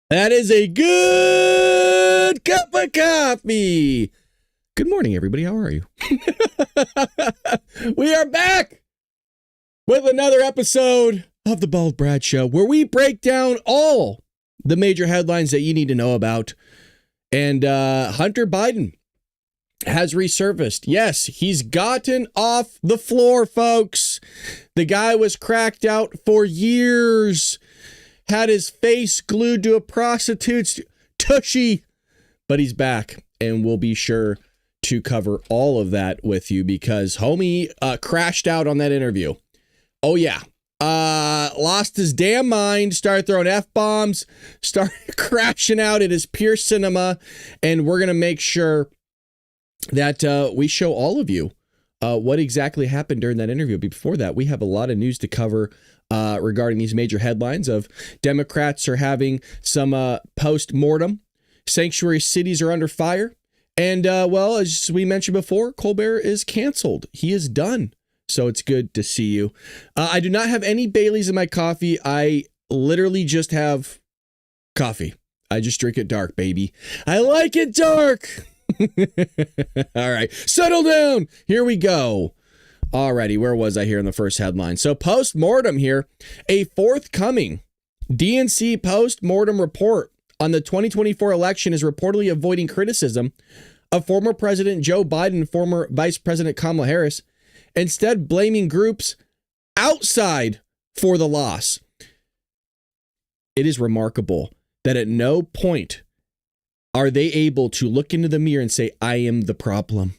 That is a good cup of coffee. Good morning, everybody. How are you? We are back with another episode of the Bald Brad Show, where we break down all the major headlines that you need to know about. And Hunter Biden has resurfaced. Yes, he's gotten off the floor, folks. The guy was cracked out for years. Had his face glued to a prostitute's tushy, but he's back, and we'll be sure to cover all of that with you because homie crashed out on that interview. Oh yeah, lost his damn mind, started throwing F-bombs, started crashing out at his Pure Cinema, and we're gonna make sure that we show all of you what exactly happened during that interview. But before that, we have a lot of news to cover regarding these major headlines of Democrats are having some post-mortem. Sanctuary cities are under fire. And, well, as we mentioned before, Colbert is canceled. He is done. So it's good to see you. I do not have any Baileys in my coffee. I literally just have coffee. I just drink it dark, baby. I like it dark. All right, settle down. Here we go. Alrighty, where was I here in the first headline? So post-mortem here, a forthcoming DNC post-mortem report on the 2024 election is reportedly avoiding criticism of former President Joe Biden and former Vice President Kamala Harris, instead blaming groups outside for the loss. It is remarkable that at no point are they able to look into the mirror and say, I am the problem.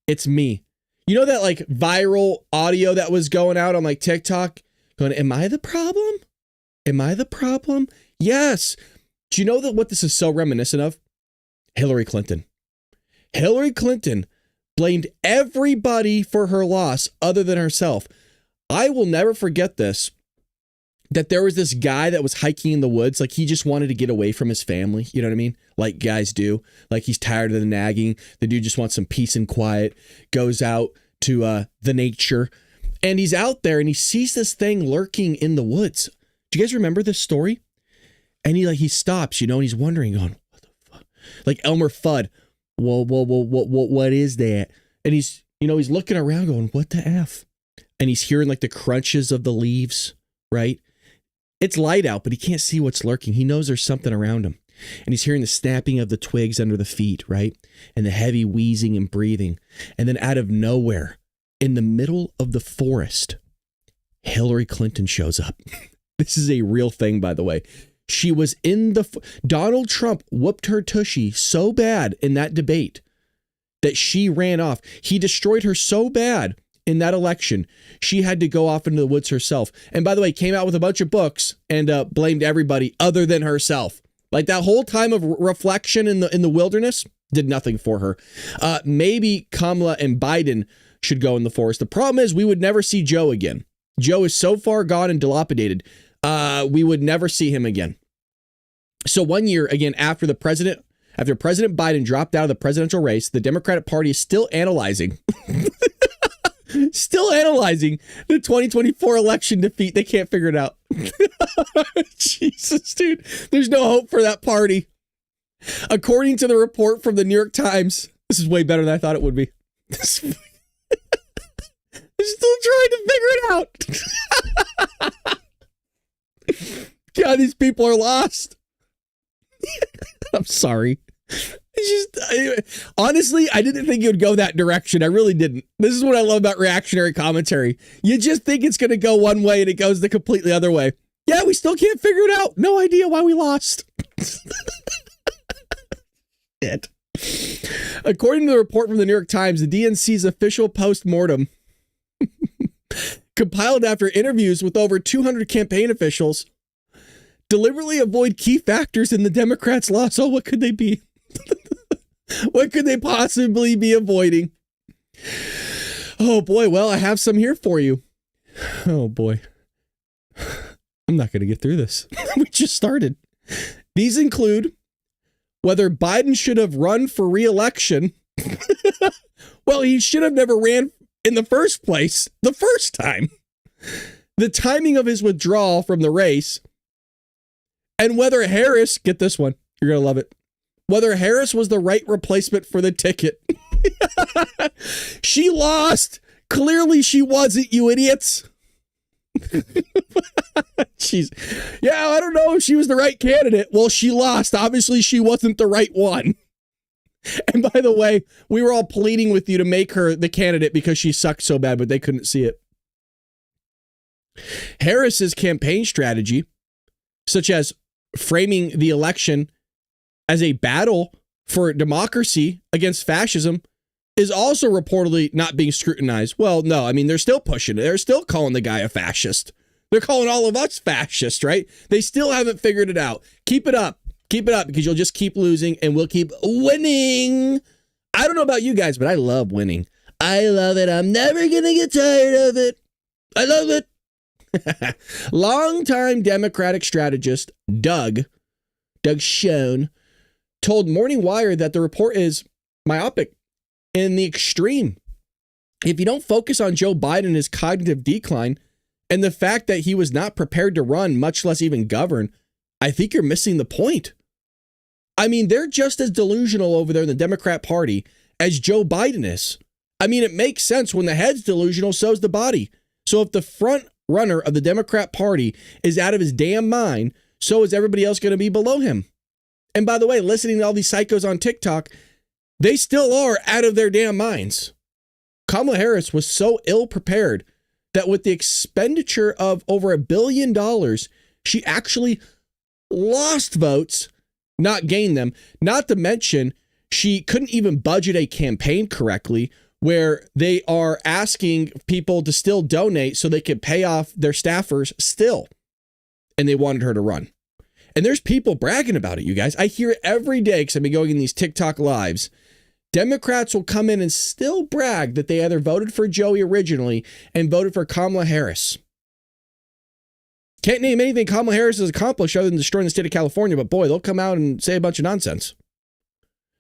It's me. You know that like viral audio that was going out on like TikTok going, am I the problem? Am I the problem? Yes. Do you know that what this is so reminiscent of? Hillary Clinton. Hillary Clinton blamed everybody for her loss other than herself. I will never forget this, that there was this guy that was hiking in the woods. Like he just wanted to get away from his family. You know what I mean? Like guys do. Like he's tired of the nagging. The dude just wants some peace and quiet, goes out to the nature, and he's out there and he sees this thing lurking in the woods. Do you guys remember this story? And he stops, you know, and he's wondering, going, what the fuck? Like Elmer Fudd. Whoa, what is that? And he's looking around going, what the F? And he's hearing like the crunches of the leaves, right? It's light out, but he can't see what's lurking. He knows there's something around him. And he's hearing the snapping of the twigs under the feet, right? And the heavy wheezing and breathing. And then out of nowhere, in the middle of the forest, Hillary Clinton shows up. This is a real thing, by the way. She was in the... Donald Trump whooped her tushy so bad in that debate that she ran off. He destroyed her so bad in that election, she had to go off into the woods herself. And by the way, came out with a bunch of books and blamed everybody other than herself. Like that whole time of reflection in the wilderness did nothing for her. Maybe Kamala and Biden should go in the forest. The problem is we would never see Joe again. Joe is so far gone and dilapidated. We would never see him again. So 1 year, again, after President Biden dropped out of the presidential race, the Democratic Party is still analyzing the 2024 election defeat. They can't figure it out. Jesus, dude. There's no hope for that party. According to the report from the New York Times, this is way better than I thought it would be. They're still trying to figure it out. God, these people are lost. I'm sorry. Honestly, I didn't think it would go that direction. I really didn't. This is what I love about reactionary commentary. You just think it's going to go one way and it goes the completely other way. Yeah, we still can't figure it out. No idea why we lost. Shit. According to the report from the New York Times, the DNC's official post-mortem compiled after interviews with over 200 campaign officials deliberately avoid key factors in the Democrats' loss. Oh, what could they be? What could they possibly be avoiding? Oh, boy. Well, I have some here for you. Oh, boy. I'm not going to get through this. We just started. These include whether Biden should have run for re-election. Well, he should have never ran in the first place the first time. The timing of his withdrawal from the race. And whether Harris, get this one, you're going to love it, whether Harris was the right replacement for the ticket. She lost. Clearly she wasn't, you idiots. Jeez. Yeah, I don't know if she was the right candidate. Well, she lost. Obviously, she wasn't the right one. And by the way, we were all pleading with you to make her the candidate because she sucked so bad, but they couldn't see it. Harris's campaign strategy, such as framing the election as a battle for democracy against fascism, is also reportedly not being scrutinized. Well, no, I mean, they're still pushing it. They're still calling the guy a fascist. They're calling all of us fascists, right? They still haven't figured it out. Keep it up. Keep it up, because you'll just keep losing and we'll keep winning. I don't know about you guys, but I love winning. I love it. I'm never going to get tired of it. I love it. Longtime Democratic strategist Doug Schoen told Morning Wire that the report is myopic in the extreme. If you don't focus on Joe Biden and his cognitive decline and the fact that he was not prepared to run, much less even govern, I think you're missing the point. I mean, they're just as delusional over there in the Democrat Party as Joe Biden is. I mean, it makes sense. When the head's delusional, so's the body. So if the front runner of the Democrat Party is out of his damn mind, so is everybody else going to be below him. And by the way, listening to all these psychos on TikTok, they still are out of their damn minds. Kamala Harris was so ill prepared that with the expenditure of over $1 billion, she actually lost votes, not gained them. Not to mention, she couldn't even budget a campaign correctly, where they are asking people to still donate so they could pay off their staffers still. And they wanted her to run. And there's people bragging about it, you guys. I hear it every day because I've been going in these TikTok lives. Democrats will come in and still brag that they either voted for Joey originally and voted for Kamala Harris. Can't name anything Kamala Harris has accomplished other than destroying the state of California, but boy, they'll come out and say a bunch of nonsense.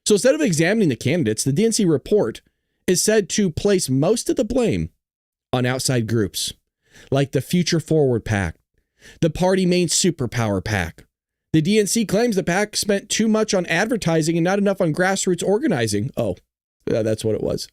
So instead of examining the candidates, the DNC report is said to place most of the blame on outside groups, like the Future Forward PAC, the Party Main Superpower PAC. The DNC claims the PAC spent too much on advertising and not enough on grassroots organizing. Oh, that's what it was.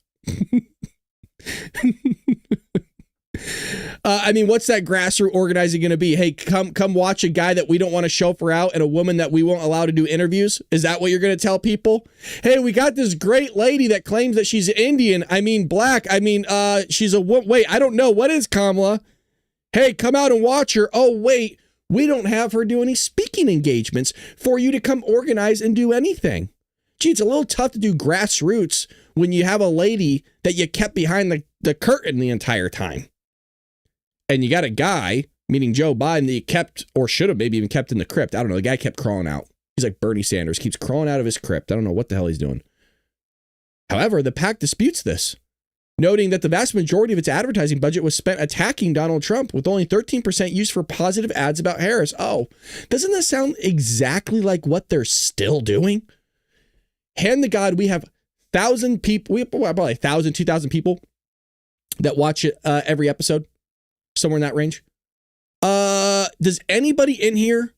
I mean, what's that grassroots organizing going to be? Hey, come watch a guy that we don't want to chauffeur out and a woman that we won't allow to do interviews? Is that what you're going to tell people? Hey, we got this great lady that claims that she's Indian. I mean, black. I mean, she's a... Wait, I don't know. What is Kamala? Hey, come out and watch her. Oh, wait. We don't have her do any speaking engagements for you to come organize and do anything. Gee, it's a little tough to do grassroots when you have a lady that you kept behind the curtain the entire time. And you got a guy, meaning Joe Biden, that you kept, or should have maybe even kept in the crypt. I don't know. The guy kept crawling out. He's like Bernie Sanders, keeps crawling out of his crypt. I don't know what the hell he's doing. However, the PAC disputes this, noting that the vast majority of its advertising budget was spent attacking Donald Trump, with only 13% used for positive ads about Harris. Oh, doesn't that sound exactly like what they're still doing? Hand to God, we have 1,000 people, we have probably 1,000, 2,000 people that watch it every episode, somewhere in that range. Does anybody in here,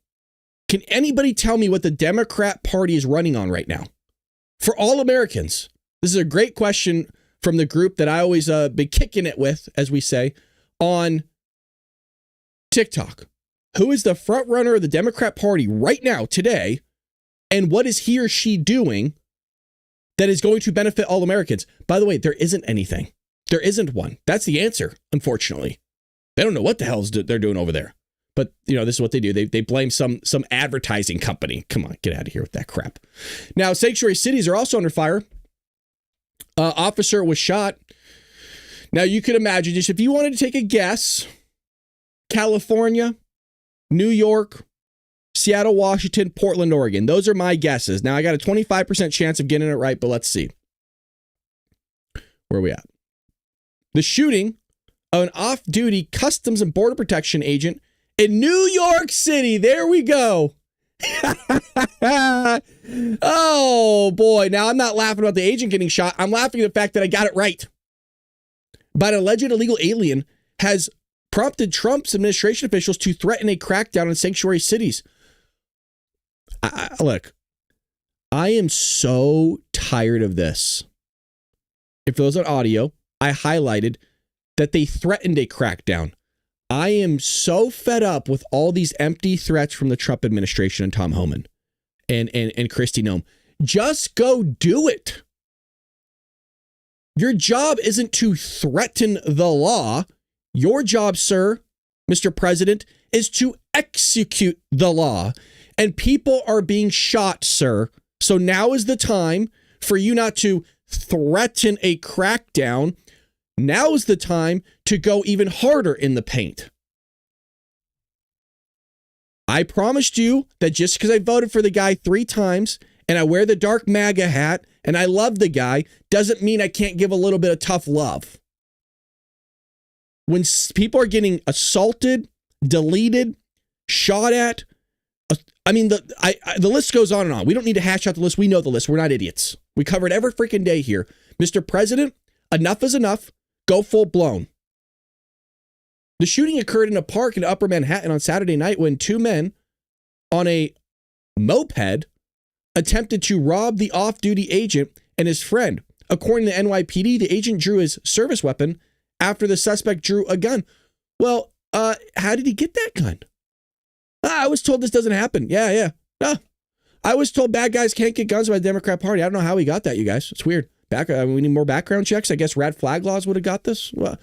can anybody tell me what the Democrat Party is running on right now? For all Americans, this is a great question from the group that I always been kicking it with, as we say, on TikTok. Who is the front runner of the Democrat Party right now, today, and what is he or she doing that is going to benefit all Americans? By the way, there isn't anything. There isn't one. That's the answer, unfortunately. They don't know what the hell they're doing over there. But, you know, this is what they do. They blame some advertising company. Come on, get out of here with that crap. Now, sanctuary cities are also under fire. Officer was shot. Now, you could imagine, just if you wanted to take a guess, California, New York, Seattle, Washington, Portland, Oregon. Those are my guesses. Now, I got a 25% chance of getting it right, but let's see. Where are we at? The shooting of an off-duty Customs and Border Protection agent in New York City. There we go. Oh, boy. Now, I'm not laughing about the agent getting shot. I'm laughing at the fact that I got it right. But an alleged illegal alien has prompted Trump's administration officials to threaten a crackdown on sanctuary cities. Look, I am so tired of this. If it was on audio, I highlighted that they threatened a crackdown. I am so fed up with all these empty threats from the Trump administration and Tom Homan and Kristi Noem. Just go do it. Your job isn't to threaten the law. Your job, sir, Mr. President, is to execute the law. And people are being shot, sir. So now is the time for you not to threaten a crackdown. Now is the time to go even harder in the paint. I promised you that just because I voted for the guy 3 times and I wear the dark MAGA hat and I love the guy doesn't mean I can't give a little bit of tough love. When people are getting assaulted, deleted, shot at, I mean, the list goes on and on. We don't need to hash out the list. We know the list. We're not idiots. We cover it every freaking day here. Mr. President, enough is enough. Go full blown. The shooting occurred in a park in Upper Manhattan on Saturday night when 2 men on a moped attempted to rob the off-duty agent and his friend. According to the NYPD, the agent drew his service weapon after the suspect drew a gun. Well, how did he get that gun? I was told this doesn't happen. Yeah. I was told bad guys can't get guns by the Democrat Party. I don't know how he got that, you guys. It's weird. We need more background checks. I guess red flag laws would have got this. What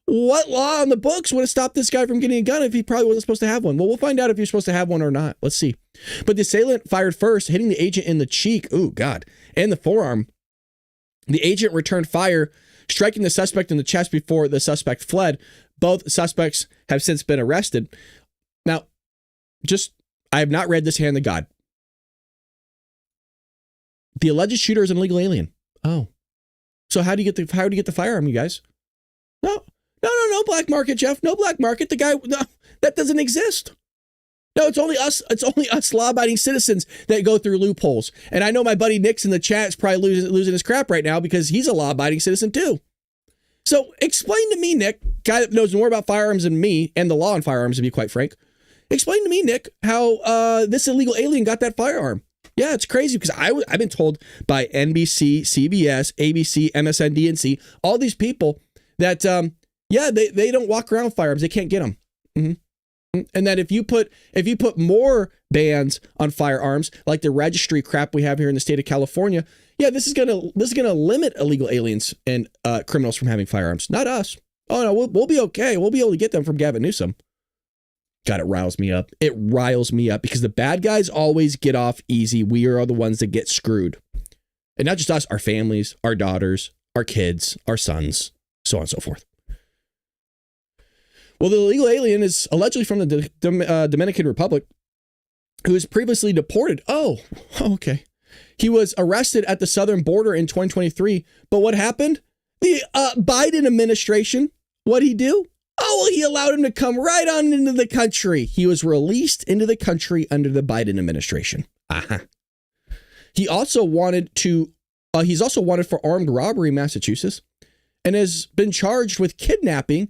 law on the books would have stopped this guy from getting a gun if he probably wasn't supposed to have one? Well, we'll find out if you're supposed to have one or not. Let's see. But the assailant fired first, hitting the agent in the cheek. Ooh, God. And the forearm. The agent returned fire, striking the suspect in the chest before the suspect fled. Both suspects have since been arrested. Now, I have not read this hand to God. The alleged shooter is an illegal alien. Oh. So how do you get the firearm, you guys? No, black market, Jeff. No black market. The guy, no, that doesn't exist. No, it's only us law-abiding citizens that go through loopholes. And I know my buddy Nick's in the chat is probably losing his crap right now because he's a law-abiding citizen too. So explain to me, Nick, guy that knows more about firearms than me and the law on firearms, to be quite frank. Explain to me, Nick, how this illegal alien got that firearm. Yeah, it's crazy because I've been told by NBC, CBS, ABC, MSNBC, all these people that, they don't walk around with firearms. They can't get them. Mm-hmm. And that if you put more bans on firearms, like the registry crap we have here in the state of California, this is gonna limit illegal aliens and criminals from having firearms. Not us. Oh no, we'll be okay. We'll be able to get them from Gavin Newsom. God, it riles me up. It riles me up because the bad guys always get off easy. We are the ones that get screwed. And not just us, our families, our daughters, our kids, our sons, so on and so forth. Well, the illegal alien is allegedly from the Dominican Republic, who was previously deported. Oh, okay. He was arrested at the southern border in 2023. But what happened? The Biden administration, what'd he do? Oh, well, he allowed him to come right on into the country. He was released into the country under the Biden administration. Uh-huh. He also wanted to, he's also wanted for armed robbery in Massachusetts and has been charged with kidnapping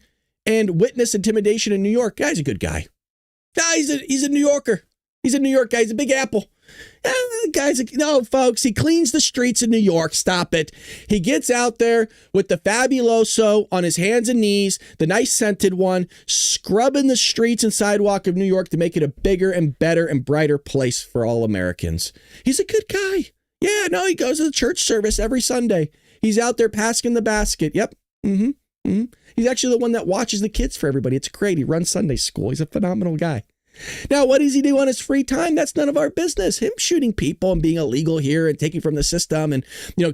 and witness intimidation in New York. Guy's a good guy. He's a New Yorker. He's a New York guy. He's a Big Apple. No, folks, he cleans the streets in New York. Stop it. He gets out there with the Fabuloso on his hands and knees, the nice scented one, scrubbing the streets and sidewalk of New York to make it a bigger and better and brighter place for all Americans. He's a good guy. Yeah, no, he goes to the church service every Sunday. He's out there passing the basket. Yep. He's actually the one that watches the kids for everybody. It's great. He runs Sunday school. He's a phenomenal guy. Now, what does he do on his free time? That's none of our business. Him shooting people and being illegal here and taking from the system and,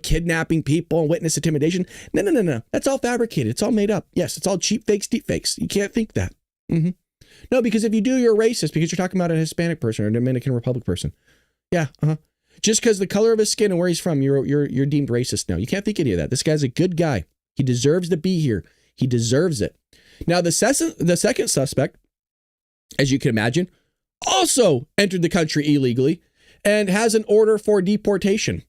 kidnapping people and witness intimidation. No. That's all fabricated. It's all made up. Yes, it's all cheap fakes, deep fakes. You can't think that. No, because if you do, you're racist because you're talking about a Hispanic person or a Dominican Republic person. Yeah, Just because the color of his skin and where he's from, you're deemed racist now. You can't think any of that. This guy's a good guy. He deserves to be here. He deserves it. Now, the second suspect, as you can imagine, also entered the country illegally and has an order for deportation.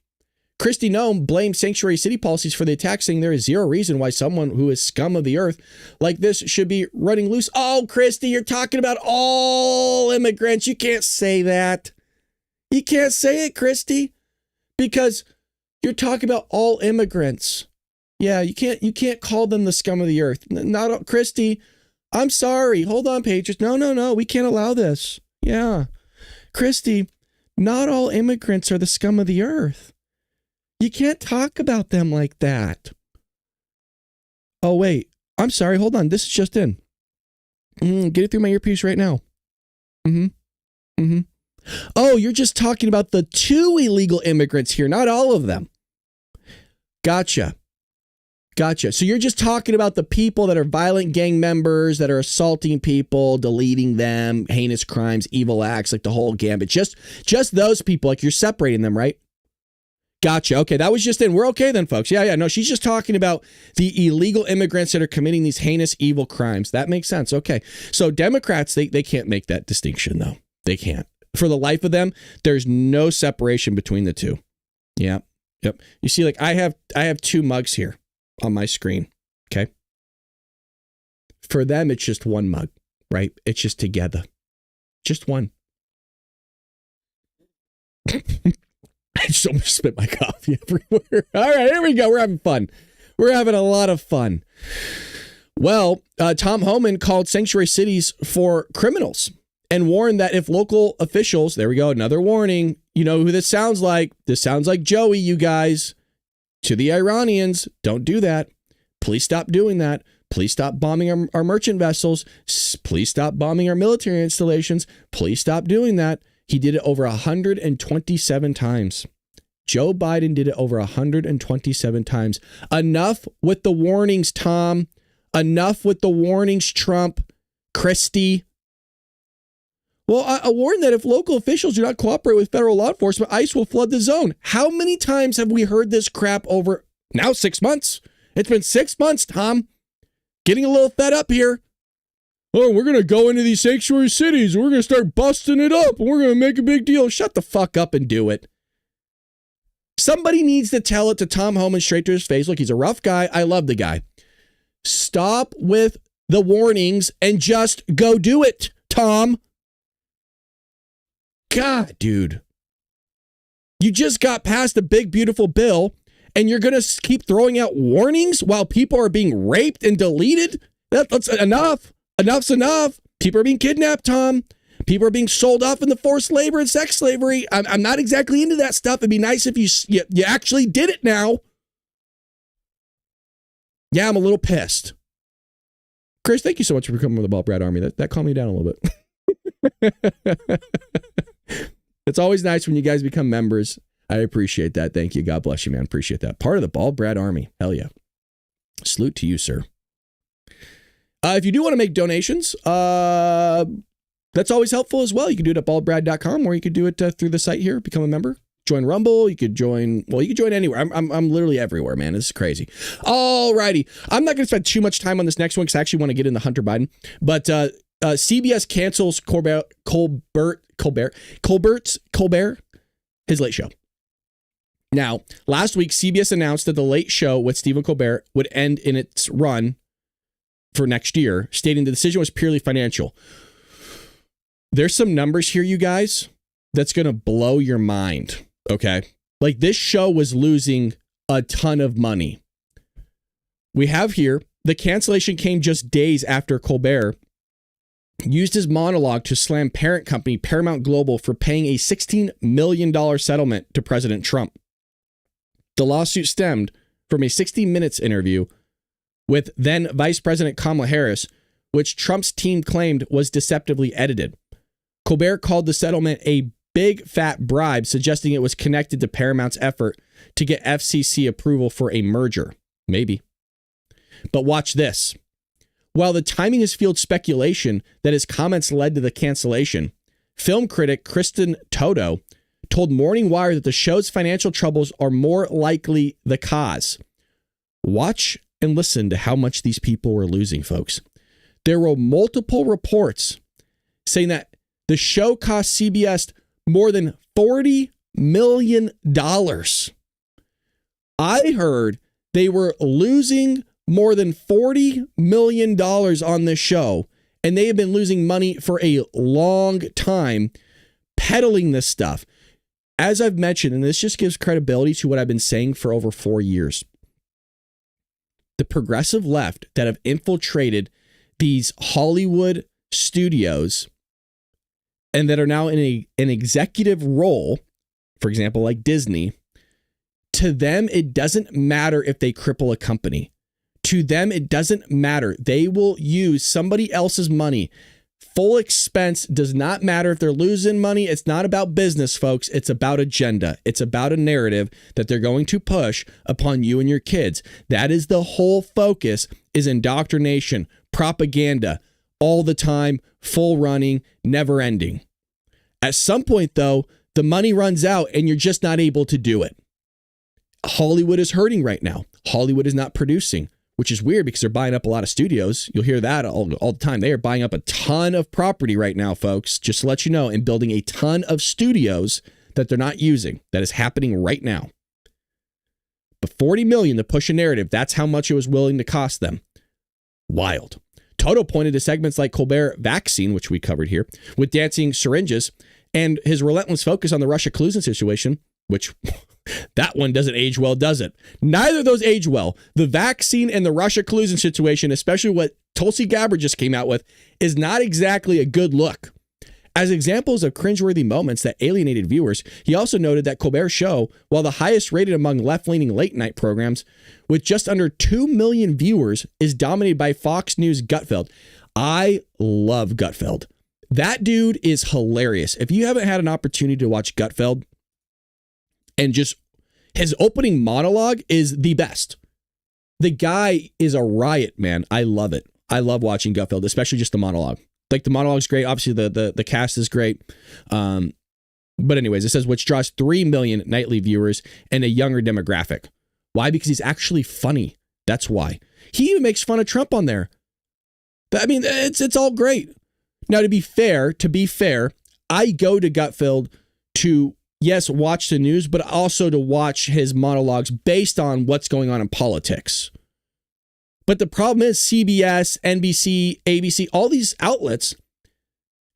Kristi Noem blamed sanctuary city policies for the attack, saying there is zero reason why someone who is scum of the earth like this should be running loose. Oh, Kristi, you're talking about all immigrants. You can't say that. You can't say it, Kristi, because you're talking about all immigrants. Yeah, you can't call them the scum of the earth. Not Kristi. I'm sorry. Hold on, Patriots. No. We can't allow this. Yeah. Kristi, not all immigrants are the scum of the earth. You can't talk about them like that. Oh, wait. I'm sorry. Hold on. This is just in. Get it through my earpiece right now. Oh, you're just talking about the 2 illegal immigrants here, not all of them. Gotcha. So you're just talking about the people that are violent gang members, that are assaulting people, deleting them, heinous crimes, evil acts, like the whole gambit. Just those people, like you're separating them, right? Gotcha. Okay, that was just in. We're okay then, folks. Yeah. No, she's just talking about the illegal immigrants that are committing these heinous, evil crimes. That makes sense. Okay. So Democrats, they can't make that distinction, though. They can't. For the life of them, there's no separation between the two. Yeah. Yep. You see, like I have 2 mugs here on my screen. Okay. For them, it's just one mug, right? It's just together. Just one. I just almost spit my coffee everywhere. All right, here we go. We're having fun. We're having a lot of fun. Well, Tom Homan called sanctuary cities for criminals and warned that if local officials, there we go, another warning, you know who this sounds like? This sounds like Joey, you guys. To the Iranians, don't do that. Please stop doing that. Please stop bombing our merchant vessels. Please stop bombing our military installations. Please stop doing that. He did it over 127 times. Joe Biden did it over 127 times. Enough with the warnings, Tom. Enough with the warnings, Trump. Kristi. Well, I warn that if local officials do not cooperate with federal law enforcement, ICE will flood the zone. How many times have we heard this crap over now? 6 months. It's been 6 months, Tom. Getting a little fed up here. Oh, we're going to go into these sanctuary cities. We're going to start busting it up. And we're going to make a big deal. Shut the fuck up and do it. Somebody needs to tell it to Tom Homan straight to his face. Look, he's a rough guy. I love the guy. Stop with the warnings and just go do it, Tom. God, dude. You just got past a big, beautiful bill, and you're going to keep throwing out warnings while people are being raped and deleted? That's enough. Enough's enough. People are being kidnapped, Tom. People are being sold off into forced labor and sex slavery. I'm not exactly into that stuff. It'd be nice if you actually did it now. Yeah, I'm a little pissed. Chris, thank you so much for coming with the Bald Brad Army. That calmed me down a little bit. It's always nice when you guys become members. I appreciate that. Thank you. God bless you, man. Appreciate that. Part of the Bald Brad Army. Hell yeah. Salute to you, sir. If you do want to make donations, that's always helpful as well. You can do it at baldbrad.com, or you could do it through the site here. Become a member. Join Rumble. You could join anywhere. I'm literally everywhere, man. This is crazy. Alrighty. I'm not going to spend too much time on this next one because I actually want to get into Hunter Biden. But CBS cancels Colbert, his Late Show. Now, last week, CBS announced that the Late Show with Stephen Colbert would end in its run for next year, stating the decision was purely financial. There's some numbers here, you guys, that's going to blow your mind, okay? Like, this show was losing a ton of money. We have here, the cancellation came just days after Colbert used his monologue to slam parent company Paramount Global for paying a $16 million settlement to President Trump. The lawsuit stemmed from a 60 Minutes interview with then Vice President Kamala Harris, which Trump's team claimed was deceptively edited. Colbert called the settlement a big fat bribe, suggesting it was connected to Paramount's effort to get FCC approval for a merger. Maybe. But watch this. While the timing has fueled speculation that his comments led to the cancellation, film critic Kristen Toto told Morning Wire that the show's financial troubles are more likely the cause. Watch and listen to how much these people were losing, folks. There were multiple reports saying that the show cost CBS more than $40 million. I heard they were losing more than $40 million on this show, and they have been losing money for a long time peddling this stuff. As I've mentioned, and this just gives credibility to what I've been saying for over 4 years, the progressive left that have infiltrated these Hollywood studios and that are now in an executive role, for example, like Disney, to them, it doesn't matter if they cripple a company. To them, it doesn't matter. They will use somebody else's money. Full expense does not matter if they're losing money. It's not about business, folks. It's about agenda. It's about a narrative that they're going to push upon you and your kids. That is the whole focus, is indoctrination, propaganda, all the time, full running, never ending. At some point, though, the money runs out and you're just not able to do it. Hollywood is hurting right now. Hollywood is not producing, which is weird because they're buying up a lot of studios. You'll hear that all the time. They are buying up a ton of property right now, folks, just to let you know, and building a ton of studios that they're not using. That is happening right now. But $40 million to push a narrative, that's how much it was willing to cost them. Wild. Toto pointed to segments like Colbert Vaccine, which we covered here, with dancing syringes, and his relentless focus on the Russia collusion situation, which... that one doesn't age well, does it? Neither of those age well. The vaccine and the Russia collusion situation, especially what Tulsi Gabbard just came out with, is not exactly a good look. As examples of cringeworthy moments that alienated viewers, he also noted that Colbert's show, while the highest rated among left-leaning late-night programs, with just under 2 million viewers, is dominated by Fox News' Gutfeld. I love Gutfeld. That dude is hilarious. If you haven't had an opportunity to watch Gutfeld, and just his opening monologue is the best. The guy is a riot, man. I love it. I love watching Gutfeld, especially just the monologue. Like, the monologue's great. Obviously, the cast is great. But anyways, it says, which draws 3 million nightly viewers and a younger demographic. Why? Because he's actually funny. That's why. He even makes fun of Trump on there. I mean, it's all great. Now, to be fair, I go to Gutfeld to... yes, watch the news, but also to watch his monologues based on what's going on in politics. But the problem is CBS, NBC, ABC, all these outlets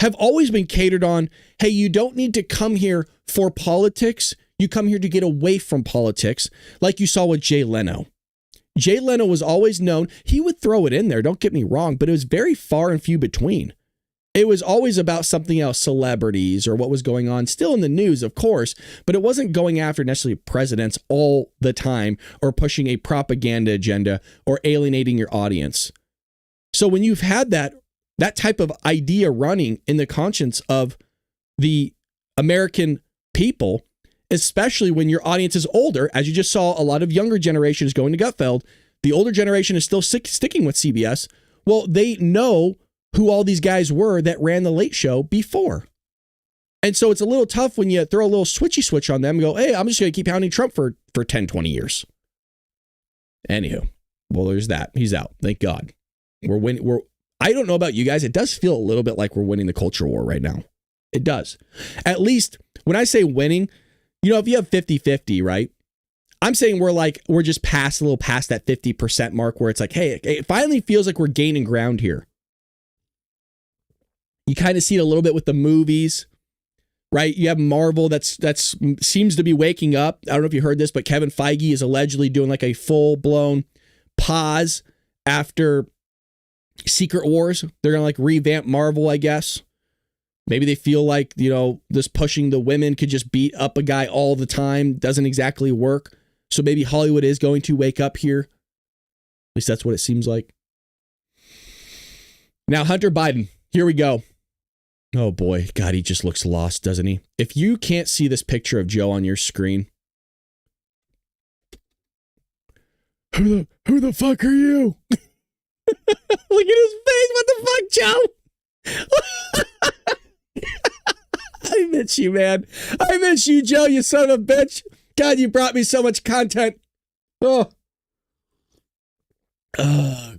have always been catered on, hey, you don't need to come here for politics. You come here to get away from politics, like you saw with Jay Leno. Jay Leno was always known, he would throw it in there, don't get me wrong, but it was very far and few between. It was always about something else, celebrities or what was going on, still in the news, of course, but it wasn't going after necessarily presidents all the time or pushing a propaganda agenda or alienating your audience. So when you've had that that type of idea running in the conscience of the American people, especially when your audience is older. As you just saw, a lot of younger generations going to Gutfeld. The older generation is still sticking with CBS. Well, they know who all these guys were that ran the Late Show before. And so it's a little tough when you throw a little switchy switch on them and go, hey, I'm just going to keep hounding Trump for 10, 20 years. Anywho, well, there's that. He's out. Thank God. We're winning. I don't know about you guys. It does feel a little bit like we're winning the culture war right now. It does. At least when I say winning, you know, if you have 50-50, right? I'm saying we're just a little past that 50% mark where it's like, hey, it finally feels like we're gaining ground here. You kind of see it a little bit with the movies, right? You have Marvel that's seems to be waking up. I don't know if you heard this, but Kevin Feige is allegedly doing like a full-blown pause after Secret Wars. They're going to like revamp Marvel, I guess. Maybe they feel like, you know, this pushing the women could just beat up a guy all the time doesn't exactly work. So maybe Hollywood is going to wake up here. At least that's what it seems like. Now, Hunter Biden. Here we go. Oh boy. God, he just looks lost, doesn't he? If you can't see this picture of Joe on your screen. Who the fuck are you? Look at his face. What the fuck, Joe? I miss you, man. I miss you, Joe, you son of a bitch. God, you brought me so much content. Oh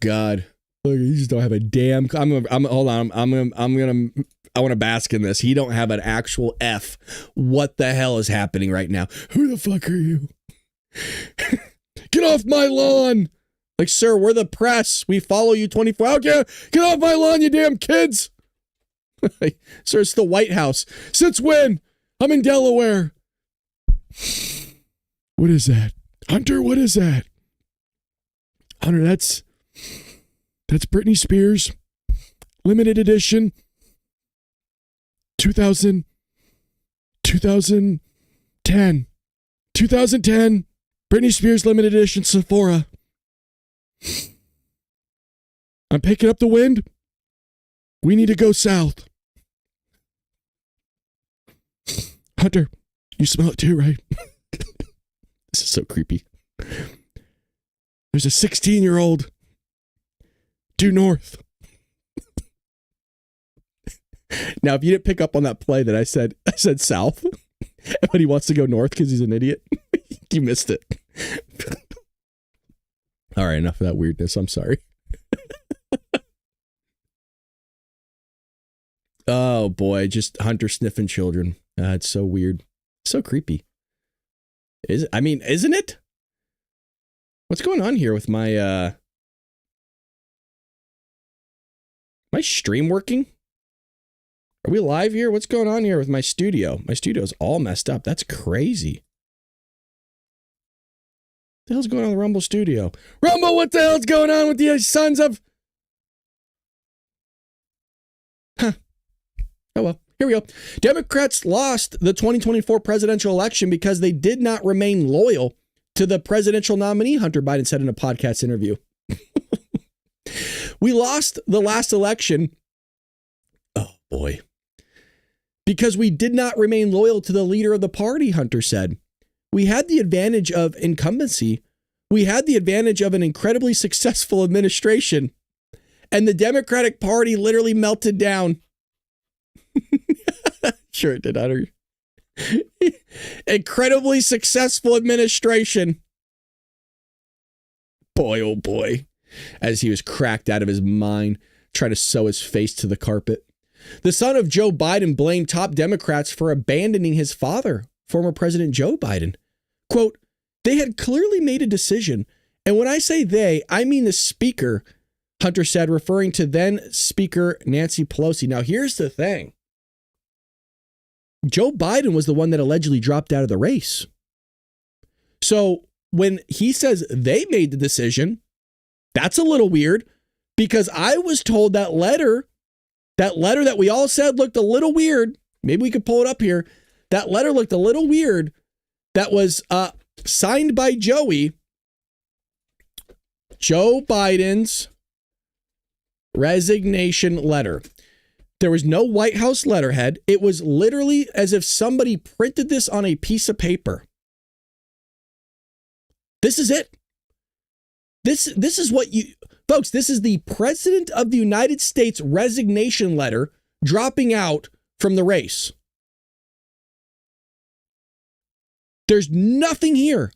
God. Look, you just don't have a damn. Hold on. I want to bask in this. He don't have an actual F. What the hell is happening right now? Who the fuck are you? Get off my lawn. Like, sir, we're the press. We follow you 24 hours. Get off my lawn, you damn kids. Sir, it's the White House. Since when? I'm in Delaware. What is that? Hunter, what is that? Hunter, that's Britney Spears. Limited edition. 2010. 2010. Britney Spears limited edition Sephora. I'm picking up the wind. We need to go south. Hunter, you smell it too, right? This is so creepy. There's a 16-year-old due north. Now, if you didn't pick up on that play that I said south, but he wants to go north because he's an idiot, you missed it. All right, enough of that weirdness. I'm sorry. Oh boy, just Hunter sniffing children. It's so weird. So creepy. Isn't it? What's going on here with my my stream working? Are we live here? What's going on here with my studio? My studio's all messed up. That's crazy. What the hell's going on in the Rumble studio? Rumble, what the hell's going on with the sons of... Huh. Oh well, here we go. Democrats lost the 2024 presidential election because they did not remain loyal to the presidential nominee, Hunter Biden said in a podcast interview. We lost the last election. Oh boy. Because we did not remain loyal to the leader of the party, Hunter said. We had the advantage of incumbency. We had the advantage of an incredibly successful administration. And the Democratic Party literally melted down. Sure it did, Hunter. Incredibly successful administration. Boy, oh boy. As he was cracked out of his mind, trying to sew his face to the carpet. The son of Joe Biden blamed top Democrats for abandoning his father, former President Joe Biden. Quote, they had clearly made a decision. And when I say they, I mean the speaker, Hunter said, referring to then Speaker Nancy Pelosi. Now, here's the thing. Joe Biden was the one that allegedly dropped out of the race. So when he says they made the decision, that's a little weird because I was told that letter that we all said looked a little weird. Maybe we could pull it up here. That letter looked a little weird. That was signed by Joe Biden's Resignation letter. There was no White House letterhead. It was literally as if somebody printed this on a piece of paper. This is it. This is what you, folks, this is the President of the United States resignation letter dropping out from the race. There's nothing here.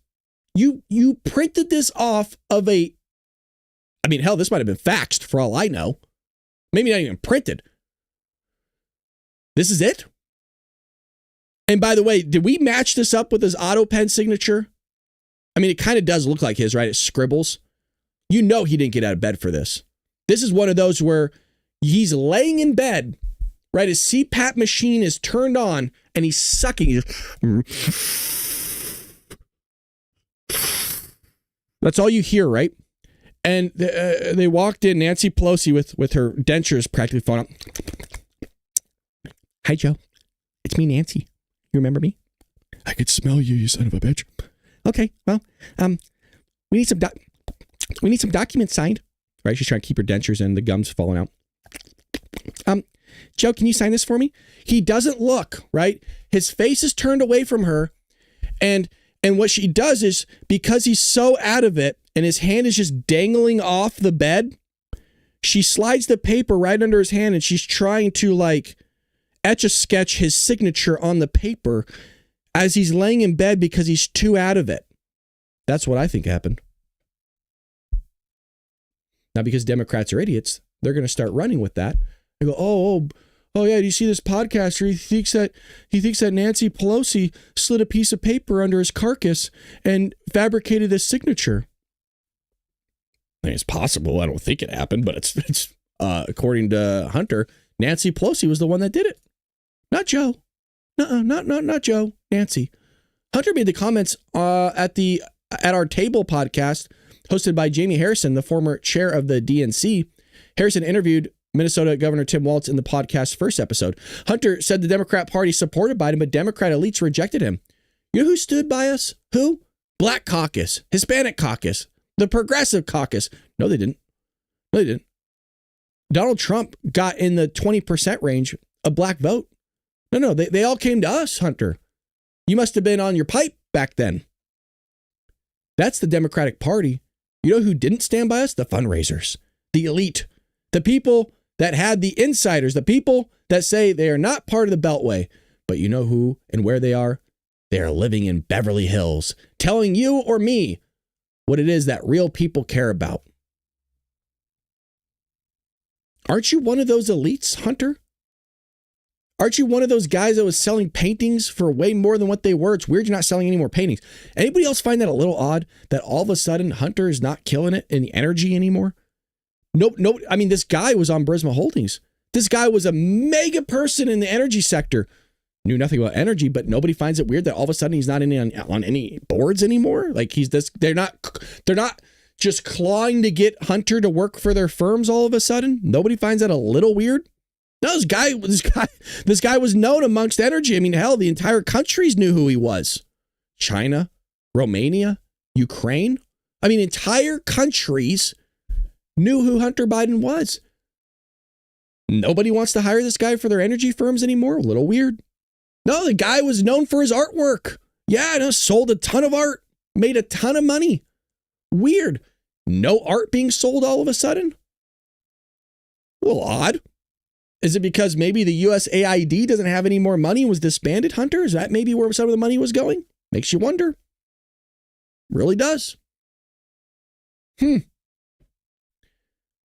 You printed this off of a, I mean, hell, this might have been faxed for all I know. Maybe not even printed. This is it. And by the way, did we match this up with his auto pen signature? I mean, it kind of does look like his, right? It scribbles. You know he didn't get out of bed for this. This is one of those where he's laying in bed, right? His CPAP machine is turned on and he's sucking. That's all you hear, right? And they walked in, Nancy Pelosi with her dentures practically falling out. Hi, Joe. It's me, Nancy. You remember me? I could smell you, you son of a bitch. Okay, well, we need some documents signed. Right? She's trying to keep her dentures and the gums falling out. Joe, can you sign this for me? He doesn't look, right? His face is turned away from her. And what she does is, because he's so out of it and his hand is just dangling off the bed, she slides the paper right under his hand and she's trying to like etch-a-sketch his signature on the paper as he's laying in bed because he's too out of it. That's what I think happened. Now, because Democrats are idiots, they're going to start running with that. They go, oh, yeah, do you see this podcaster? He thinks that Nancy Pelosi slid a piece of paper under his carcass and fabricated his signature. I mean, it's possible. I don't think it happened, but it's according to Hunter, Nancy Pelosi was the one that did it. Not Joe. Not Joe. Nancy. Hunter made the comments at our table podcast hosted by Jamie Harrison, the former chair of the DNC. Harrison interviewed Minnesota Governor Tim Walz in the podcast's first episode. Hunter said the Democrat Party supported Biden, but Democrat elites rejected him. You know who stood by us? Who? Black Caucus, Hispanic Caucus, the Progressive Caucus. No, they didn't. Donald Trump got in the 20% range of black vote. No, they all came to us, Hunter. You must have been on your pipe back then. That's the Democratic Party. You know who didn't stand by us? The fundraisers, the elite, the people that had the insiders, the people that say they are not part of the Beltway. But you know who and where they are? They are living in Beverly Hills, telling you or me what it is that real people care about. Aren't you one of those elites, Hunter? Aren't you one of those guys that was selling paintings for way more than what they were? It's weird you're not selling any more paintings. Anybody else find that a little odd that all of a sudden Hunter is not killing it in the energy anymore? Nope. I mean, this guy was on Burisma Holdings. This guy was a mega person in the energy sector. Knew nothing about energy, but nobody finds it weird that all of a sudden he's not on any boards anymore. Like they're not just clawing to get Hunter to work for their firms all of a sudden. Nobody finds that a little weird. No, this guy was known amongst energy. I mean, hell, the entire countries knew who he was. China, Romania, Ukraine. I mean, entire countries knew who Hunter Biden was. Nobody wants to hire this guy for their energy firms anymore. A little weird. No, the guy was known for his artwork. Yeah, no, sold a ton of art, made a ton of money. Weird. No art being sold all of a sudden? A little odd. Is it because maybe the USAID doesn't have any more money and was disbanded, Hunter? Is that maybe where some of the money was going? Makes you wonder. Really does. We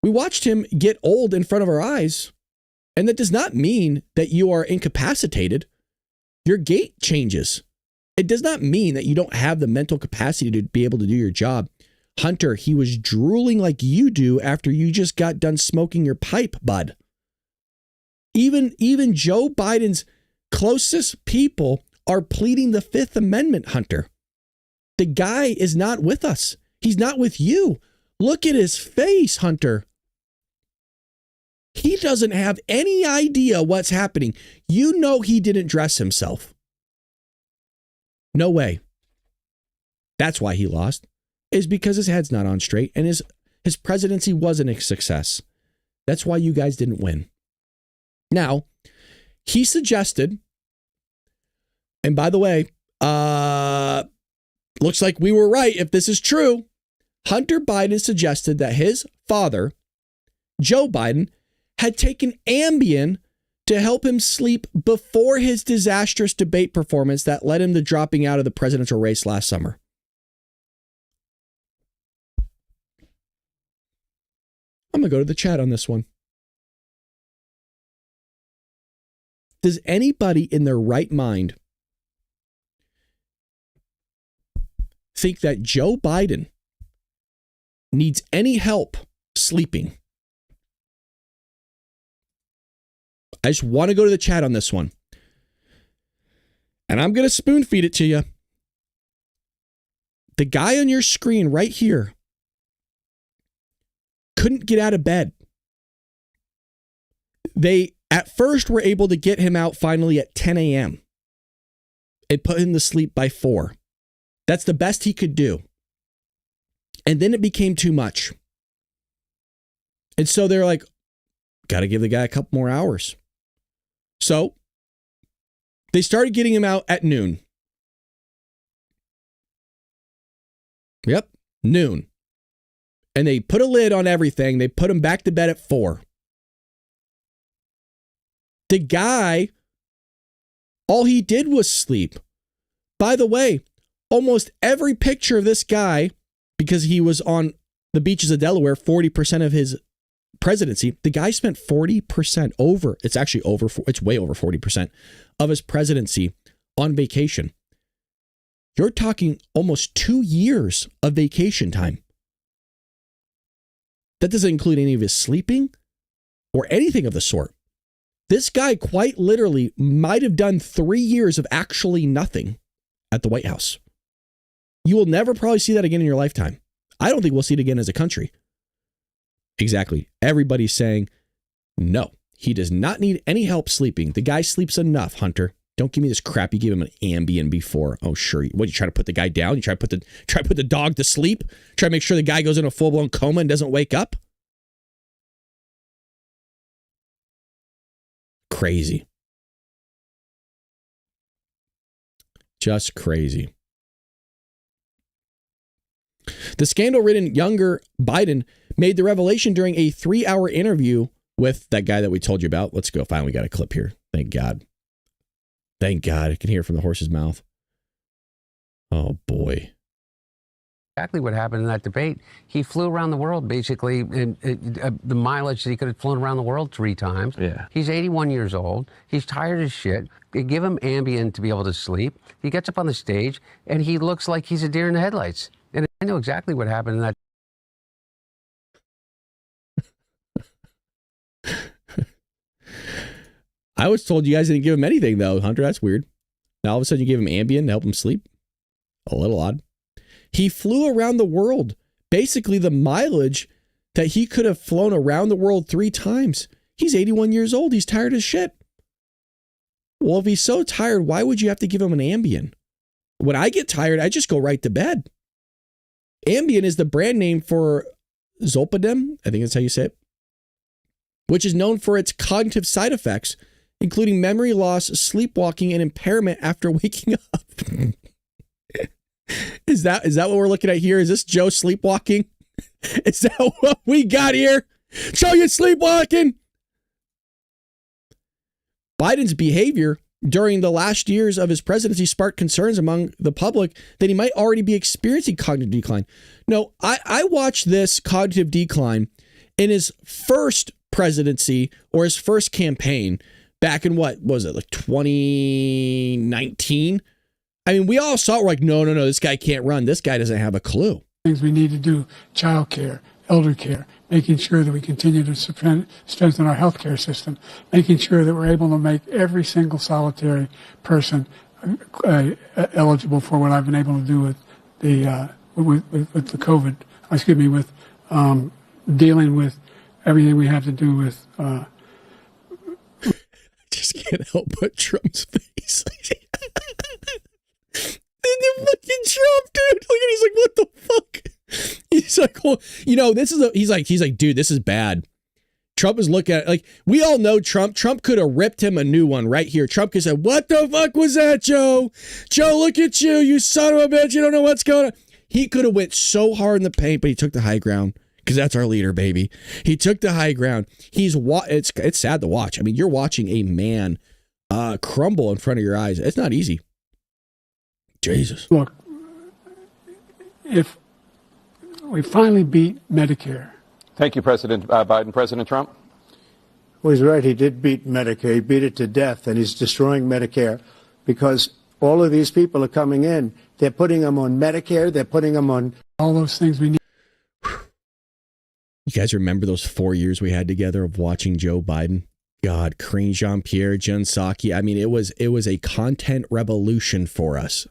watched him get old in front of our eyes, and that does not mean that you are incapacitated. Your gait changes. It does not mean that you don't have the mental capacity to be able to do your job. Hunter, he was drooling like you do after you just got done smoking your pipe, bud. Even Joe Biden's closest people are pleading the Fifth Amendment, Hunter. The guy is not with us. He's not with you. Look at his face, Hunter. He doesn't have any idea what's happening. You know he didn't dress himself. No way. That's why he lost, is because his head's not on straight and his presidency wasn't a success. That's why you guys didn't win. Now, he suggested, and by the way, looks like we were right if this is true. Hunter Biden suggested that his father, Joe Biden, had taken Ambien to help him sleep before his disastrous debate performance that led him to dropping out of the presidential race last summer. I'm going to go to the chat on this one. Does anybody in their right mind think that Joe Biden needs any help sleeping? I just want to go to the chat on this one. And I'm going to spoon feed it to you. The guy on your screen right here couldn't get out of bed. They at first were able to get him out finally at 10 a.m. and put him to sleep by 4. That's the best he could do. And then it became too much. And so they're like, got to give the guy a couple more hours. So they started getting him out at noon. Yep, noon. And they put a lid on everything. They put him back to bed at 4. The guy, all he did was sleep. By the way, almost every picture of this guy, because he was on the beaches of Delaware 40% of his presidency, the guy spent 40% over, it's actually over, it's way over 40% of his presidency on vacation. You're talking almost 2 years of vacation time. That doesn't include any of his sleeping or anything of the sort. This guy quite literally might have done 3 years of actually nothing at the White House. You will never probably see that again in your lifetime. I don't think we'll see it again as a country. Exactly. Everybody's saying, no, he does not need any help sleeping. The guy sleeps enough, Hunter. Don't give me this crap. You gave him an Ambien before. Oh, sure. What, you try to put the guy down? You try to put the dog to sleep? Try to make sure the guy goes in a full-blown coma and doesn't wake up? Crazy. Just crazy. The scandal-ridden younger Biden made the revelation during a 3-hour interview with that guy that we told you about. Let's go. Finally, we got a clip here. Thank God. Thank God. I can hear it from the horse's mouth. Oh, boy. Exactly what happened in that debate. He flew around the world, basically, and the mileage that he could have flown around the world 3 times. Yeah. He's 81 years old. He's tired as shit. They give him Ambien to be able to sleep. He gets up on the stage, and he looks like he's a deer in the headlights. And I know exactly what happened in that. I was told you guys didn't give him anything, though, Hunter. That's weird. Now, all of a sudden, you gave him Ambien to help him sleep? A little odd. He flew around the world. Basically, the mileage that he could have flown around the world 3 times. He's 81 years old. He's tired as shit. Well, if he's so tired, why would you have to give him an Ambien? When I get tired, I just go right to bed. Ambien is the brand name for Zolpidem, I think that's how you say it, which is known for its cognitive side effects, including memory loss, sleepwalking, and impairment after waking up. Is that what we're looking at here? Is this Joe sleepwalking? Is that what we got here? Show you sleepwalking. Biden's behavior during the last years of his presidency sparked concerns among the public that he might already be experiencing cognitive decline. No, I watched this cognitive decline in his first presidency or his first campaign back in what was it, like 2019? I mean, we all saw it. We're like, no, this guy can't run. This guy doesn't have a clue. Things we need to do, child care, elder care, making sure that we continue to strengthen our healthcare system, making sure that we're able to make every single solitary person eligible for what I've been able to do with the with the COVID. Excuse me, with dealing with everything we have to do with. Just can't help but Trump's face. The fucking Trump, dude. Look at, he's like, what the fuck? He's like, well, this is he's like, dude, this is bad. Trump was looking at, like, we all know Trump. Trump could have ripped him a new one right here. Trump could have said, what the fuck was that, Joe? Joe, look at you, you son of a bitch. You don't know what's going on. He could have went so hard in the paint, but he took the high ground because that's our leader, baby. He took the high ground. It's sad to watch. I mean, you're watching a man crumble in front of your eyes. It's not easy. Jesus. Look, if we finally beat Medicare. Thank you, President Biden. President Trump? Well, he's right. He did beat Medicare. He beat it to death, and he's destroying Medicare because all of these people are coming in. They're putting them on Medicare. They're putting them on All those things we need. You guys remember those 4 years we had together of watching Joe Biden? God, Karine Jean-Pierre, Jen Psaki. I mean, it was a content revolution for us.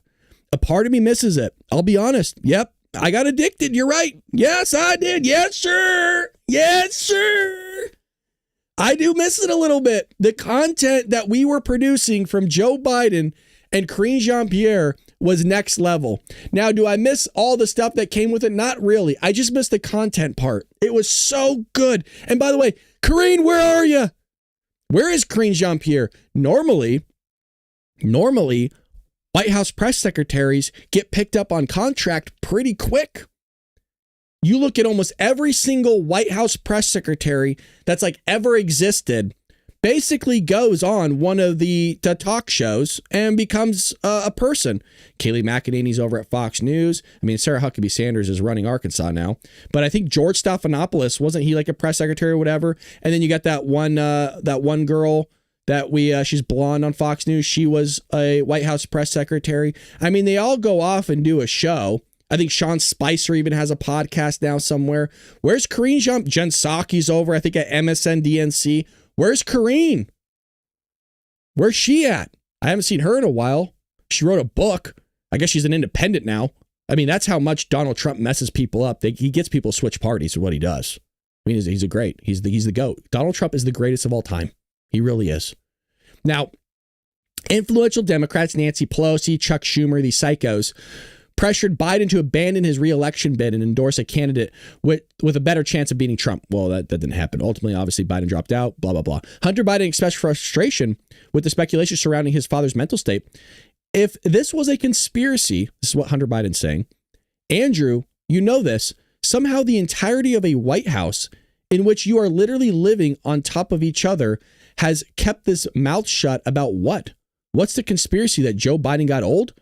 A part of me misses it. I'll be honest. Yep. I got addicted. You're right. Yes, I did. Yes, sir. Yes, sir. I do miss it a little bit. The content that we were producing from Joe Biden and Karine Jean-Pierre was next level. Now, do I miss all the stuff that came with it? Not really. I just miss the content part. It was so good. And by the way, Karine, where are you? Where is Karine Jean-Pierre? Normally, White House press secretaries get picked up on contract pretty quick. You look at almost every single White House press secretary that's like ever existed, basically goes on one of the talk shows and becomes a person. Kayleigh McEnany's over at Fox News. I mean, Sarah Huckabee Sanders is running Arkansas now, but I think George Stephanopoulos, wasn't he like a press secretary or whatever? And then you got that one girl that she's blonde on Fox News. She was a White House press secretary. I mean, they all go off and do a show. I think Sean Spicer even has a podcast now somewhere. Where's Karine Jen Psaki's over, I think, at MSNBC. Where's Karine? Where's she at? I haven't seen her in a while. She wrote a book. I guess she's an independent now. I mean, that's how much Donald Trump messes people up. He gets people to switch parties is what he does. I mean, he's the GOAT. Donald Trump is the greatest of all time. He really is. Now, influential Democrats, Nancy Pelosi, Chuck Schumer, these psychos, pressured Biden to abandon his re-election bid and endorse a candidate with a better chance of beating Trump. Well, that didn't happen. Ultimately, obviously, Biden dropped out, blah, blah, blah. Hunter Biden expressed frustration with the speculation surrounding his father's mental state. If this was a conspiracy, this is what Hunter Biden's saying, Andrew, you know this, somehow the entirety of a White House in which you are literally living on top of each other has kept this mouth shut about what? What's the conspiracy that Joe Biden got old?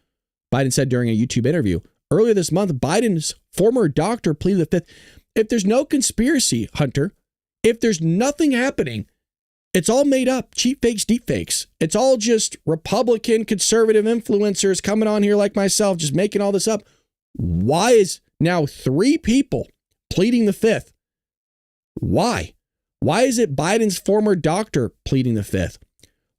Biden said during a YouTube interview. Earlier this month, Biden's former doctor pleaded the fifth. If there's no conspiracy, Hunter, if there's nothing happening, it's all made up. Cheap fakes, deep fakes. It's all just Republican conservative influencers coming on here like myself, just making all this up. Why is now 3 people pleading the fifth? Why? Why is it Biden's former doctor pleading the fifth?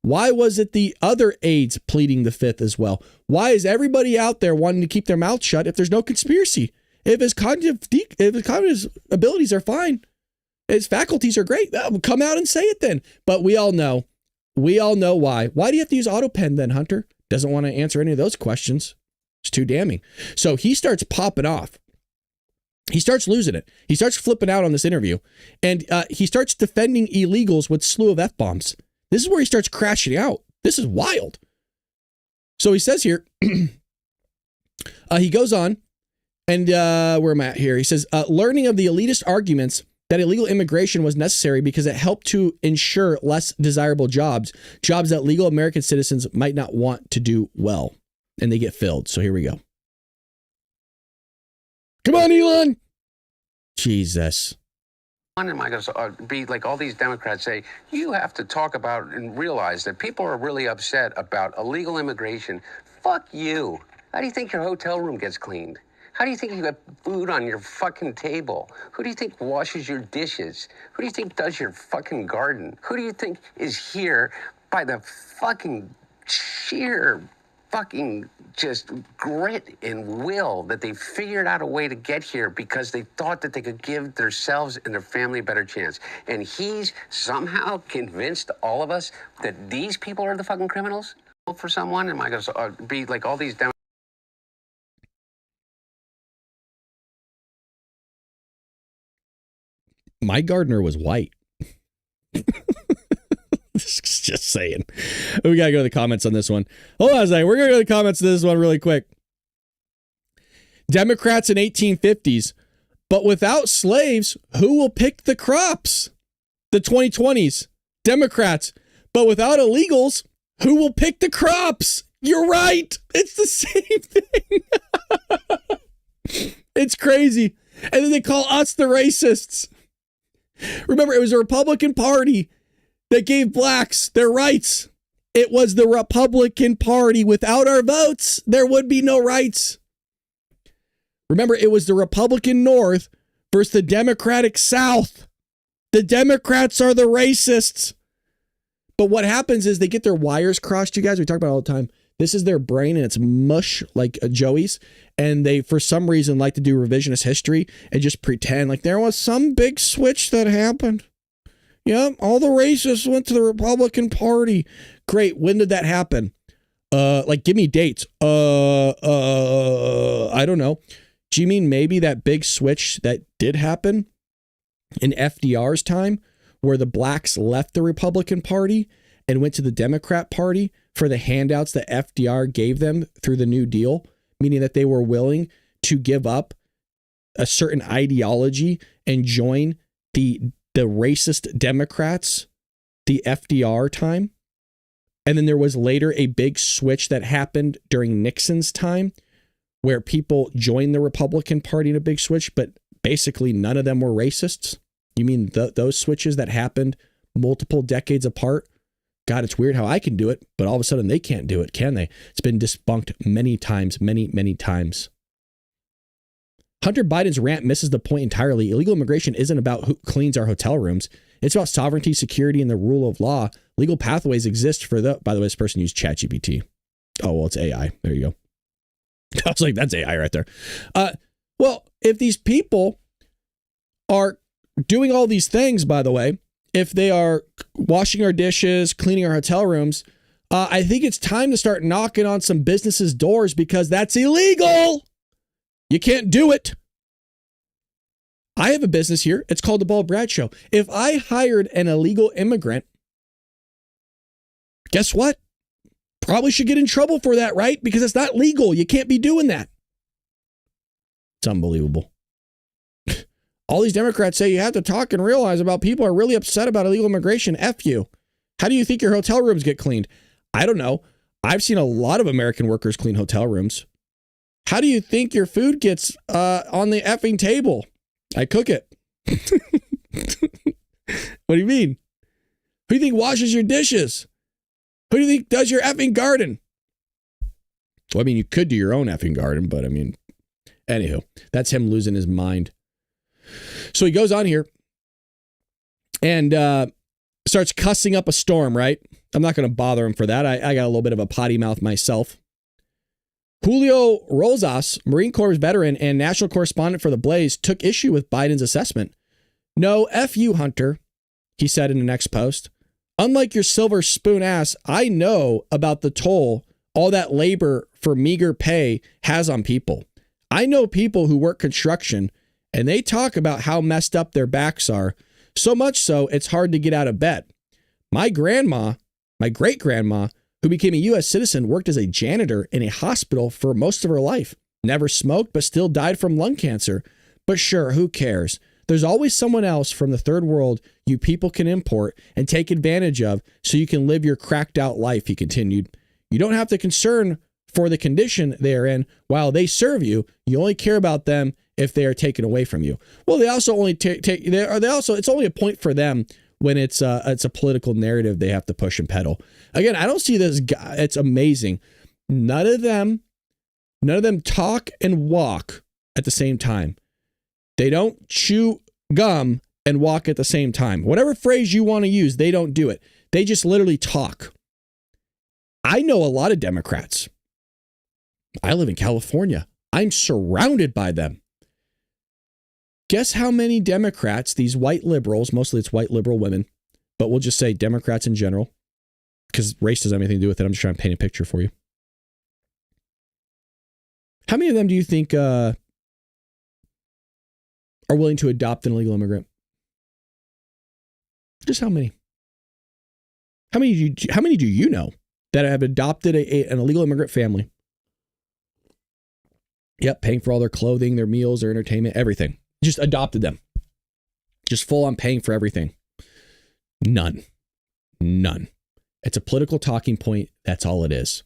Why was it the other aides pleading the fifth as well? Why is everybody out there wanting to keep their mouth shut if there's no conspiracy? If his cognitive abilities are fine, his faculties are great, come out and say it then. But we all know why. Why do you have to use AutoPen then, Hunter? Doesn't want to answer any of those questions. It's too damning. So he starts popping off. He starts losing it. He starts flipping out on this interview. And he starts defending illegals with slew of F-bombs. This is where he starts crashing out. This is wild. So he says here, he goes on, and where am I at here? He says, learning of the elitist arguments that illegal immigration was necessary because it helped to ensure less desirable jobs that legal American citizens might not want to do well. And they get filled. So here we go. Come on, Elon. Jesus. Am I going to be like all these Democrats say, you have to talk about and realize that people are really upset about illegal immigration. Fuck you. How do you think your hotel room gets cleaned? How do you think you got food on your fucking table? Who do you think washes your dishes? Who do you think does your fucking garden? Who do you think is here by the fucking sheer fucking just grit and will that they figured out a way to get here because they thought that they could give themselves and their family a better chance. And he's somehow convinced all of us that these people are the fucking criminals? For someone, am I going to be like all these Democrats? My gardener was white. Just saying. We got to go to the comments on this one. Hold on a second. We're going to go to the comments on this one really quick. Democrats in 1850s, but without slaves, who will pick the crops? The 2020s. Democrats, but without illegals, who will pick the crops? You're right. It's the same thing. It's crazy. And then they call us the racists. Remember, it was the Republican Party that gave blacks their rights. It was the Republican Party. Without our votes, there would be no rights. Remember, it was the Republican North versus the Democratic South. The Democrats are the racists. But what happens is they get their wires crossed, you guys. We talk about it all the time. This is their brain and it's mush like Joey's. And they, for some reason, like to do revisionist history and just pretend like there was some big switch that happened. Yep, all the racists went to the Republican Party. Great. When did that happen? Give me dates. I don't know. Do you mean maybe that big switch that did happen in FDR's time where the blacks left the Republican Party and went to the Democrat Party for the handouts that FDR gave them through the New Deal, meaning that they were willing to give up a certain ideology and join the racist Democrats, the FDR time? And then there was later a big switch that happened during Nixon's time where people joined the Republican Party in a big switch, but basically none of them were racists? You mean those switches that happened multiple decades apart? God, it's weird how I can do it, but all of a sudden they can't do it, can they? It's been debunked many times, many times. Hunter Biden's rant misses the point entirely. Illegal immigration isn't about who cleans our hotel rooms. It's about sovereignty, security, and the rule of law. Legal pathways exist for by the way, this person used ChatGPT. Oh, well, it's AI. There you go. I was like, that's AI right there. Well, if these people are doing all these things, by the way, if they are washing our dishes, cleaning our hotel rooms, I think it's time to start knocking on some businesses' doors because that's illegal. You can't do it. I have a business here. It's called The Bald Brad Show. If I hired an illegal immigrant, guess what? Probably should get in trouble for that, right? Because it's not legal. You can't be doing that. It's unbelievable. All these Democrats say you have to talk and realize about people are really upset about illegal immigration. F you. How do you think your hotel rooms get cleaned? I don't know. I've seen a lot of American workers clean hotel rooms. How do you think your food gets on the effing table? I cook it. What do you mean? Who do you think washes your dishes? Who do you think does your effing garden? Well, I mean, you could do your own effing garden, but I mean, anywho, that's him losing his mind. So he goes on here and starts cussing up a storm, right? I'm not going to bother him for that. I got a little bit of a potty mouth myself. Julio Rosas, Marine Corps veteran and national correspondent for The Blaze, took issue with Biden's assessment. No, F you, Hunter, he said in the next post. Unlike your silver spoon ass, I know about the toll all that labor for meager pay has on people. I know people who work construction and they talk about how messed up their backs are. So much so, it's hard to get out of bed. My grandma, my great-grandma, who became a U.S. citizen, worked as a janitor in a hospital for most of her life. Never smoked, but still died from lung cancer. But sure, who cares? There's always someone else from the third world you people can import and take advantage of so you can live your cracked out life, he continued. You don't have to concern for the condition they are in while they serve you. You only care about them if they are taken away from you. Well, they also only it's only a point for them when it's a political narrative they have to push and peddle. Again, I don't see this guy. It's amazing. None of them talk and walk at the same time. They don't chew gum and walk at the same time. Whatever phrase you want to use, they don't do it. They just literally talk. I know a lot of Democrats. I live in California. I'm surrounded by them. Guess how many Democrats, these white liberals, mostly it's white liberal women, but we'll just say Democrats in general, because race doesn't have anything to do with it. I'm just trying to paint a picture for you. How many of them do you think are willing to adopt an illegal immigrant? Just how many? How many do you know that have adopted an illegal immigrant family? Yep, paying for all their clothing, their meals, their entertainment, everything. Just adopted them. Just full on paying for everything. None. It's a political talking point. That's all it is.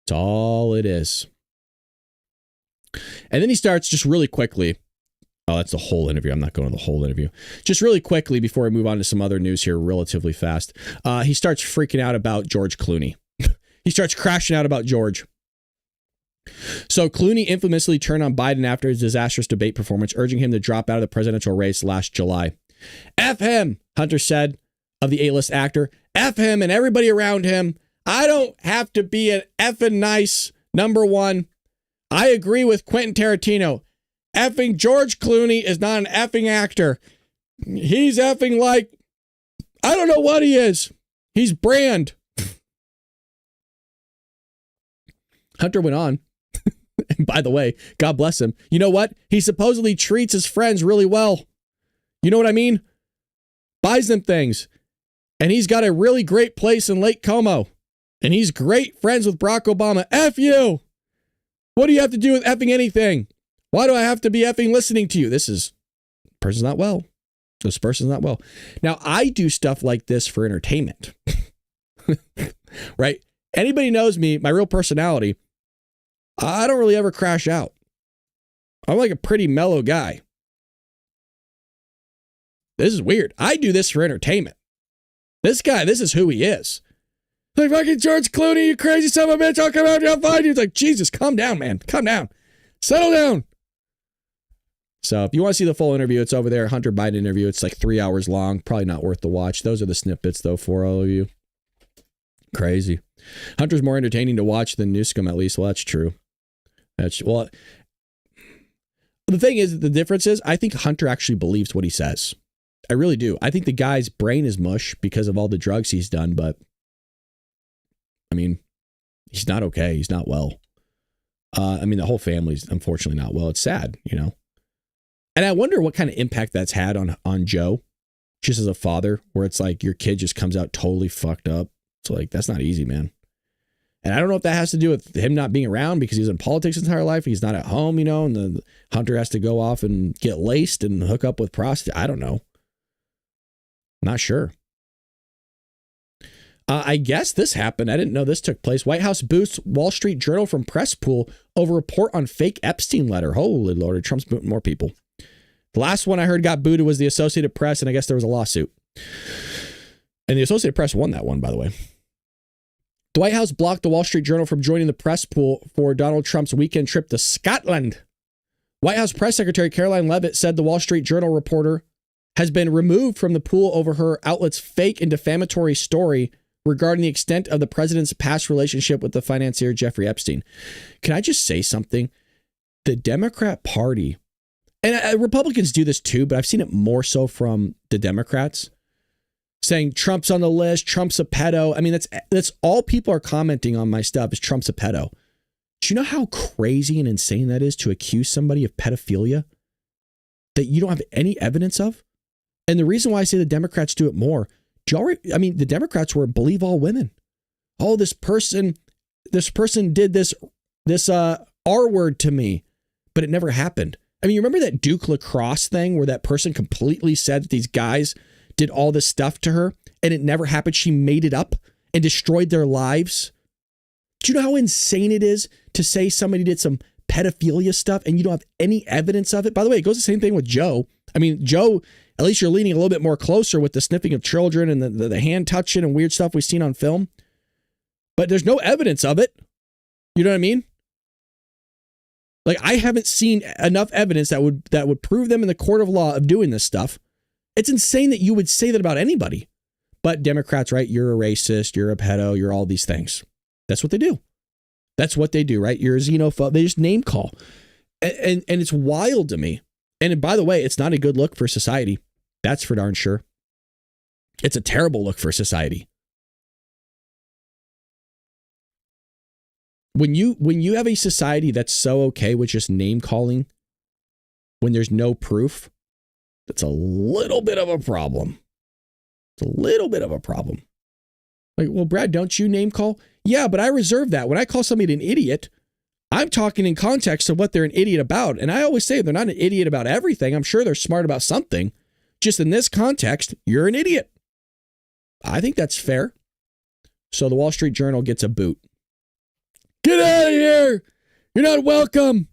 It's all it is. And then he starts just really quickly. Oh, that's the whole interview. I'm not going to the whole interview. Just really quickly before I move on to some other news here relatively fast. He starts freaking out about George Clooney. He starts crashing out about George. So Clooney infamously turned on Biden after his disastrous debate performance, urging him to drop out of the presidential race last July. F him, Hunter said of the A-list actor. F him and everybody around him. I don't have to be an effing nice number one. I agree with Quentin Tarantino. Effing George Clooney is not an effing actor. He's effing like, I don't know what he is. He's Brand. Hunter went on. And by the way, God bless him. You know what? He supposedly treats his friends really well. You know what I mean? Buys them things. And he's got a really great place in Lake Como. And he's great friends with Barack Obama. F you. What do you have to do with effing anything? Why do I have to be effing listening to you? This person's not well. This person's not well. Now, I do stuff like this for entertainment. Right? Anybody knows me, my real personality, I don't really ever crash out. I'm like a pretty mellow guy. This is weird. I do this for entertainment. This guy, this is who he is. Like, fucking George Clooney, you crazy son of a bitch, I'll come out and I'll find you. It's like, Jesus, calm down, man. Calm down. Settle down. So if you want to see the full interview, it's over there. Hunter Biden interview. It's like 3 hours long. Probably not worth the watch. Those are the snippets, though, for all of you. Crazy. Hunter's more entertaining to watch than Newscomb, at least. Well, that's true. Well, the thing is, the difference is, I think Hunter actually believes what he says. I really do. I think the guy's brain is mush because of all the drugs he's done, but I mean, he's not okay. He's not well. I mean, the whole family's unfortunately not well. It's sad, you know. And I wonder what kind of impact that's had on Joe, just as a father, where it's like your kid just comes out totally fucked up. It's like, that's not easy, man. And I don't know if that has to do with him not being around because he's in politics his entire life. He's not at home, you know, and the Hunter has to go off and get laced and hook up with prostitutes. I don't know. Not sure. I guess this happened. I didn't know this took place. White House boosts Wall Street Journal from press pool over report on fake Epstein letter. Holy Lord, Trump's booting more people. The last one I heard got booted was the Associated Press, and I guess there was a lawsuit. And the Associated Press won that one, by the way. The White House blocked the Wall Street Journal from joining the press pool for Donald Trump's weekend trip to Scotland. White House Press Secretary Caroline Leavitt said the Wall Street Journal reporter has been removed from the pool over her outlet's fake and defamatory story regarding the extent of the president's past relationship with the financier Jeffrey Epstein. Can I just say something? The Democrat Party, and Republicans do this too, but I've seen it more so from the Democrats, saying Trump's on the list, Trump's a pedo. I mean, that's all people are commenting on my stuff is Trump's a pedo. Do you know how crazy and insane that is to accuse somebody of pedophilia that you don't have any evidence of? And the reason why I say the Democrats do it more, the Democrats were believe all women. Oh, this person did this R word to me, but it never happened. I mean, you remember that Duke Lacrosse thing where that person completely said that these guys did all this stuff to her and it never happened. She made it up and destroyed their lives. Do you know how insane it is to say somebody did some pedophilia stuff and you don't have any evidence of it? By the way, it goes the same thing with Joe. I mean, Joe, at least you're leaning a little bit more closer with the sniffing of children and the hand touching and weird stuff we've seen on film. But there's no evidence of it. You know what I mean? Like, I haven't seen enough evidence that would prove them in the court of law of doing this stuff. It's insane that you would say that about anybody. But Democrats, right? You're a racist, you're a pedo, you're all these things. That's what they do. That's what they do, right? You're a xenophobe. They just name call. And it's wild to me. And by the way, it's not a good look for society. That's for darn sure. It's a terrible look for society. When you have a society that's so okay with just name calling, when there's no proof, that's a little bit of a problem. It's a little bit of a problem. Like, well, Brad, don't you name call? Yeah, but I reserve that. When I call somebody an idiot, I'm talking in context of what they're an idiot about. And I always say they're not an idiot about everything. I'm sure they're smart about something. Just in this context, you're an idiot. I think that's fair. So the Wall Street Journal gets a boot. Get out of here. You're not welcome.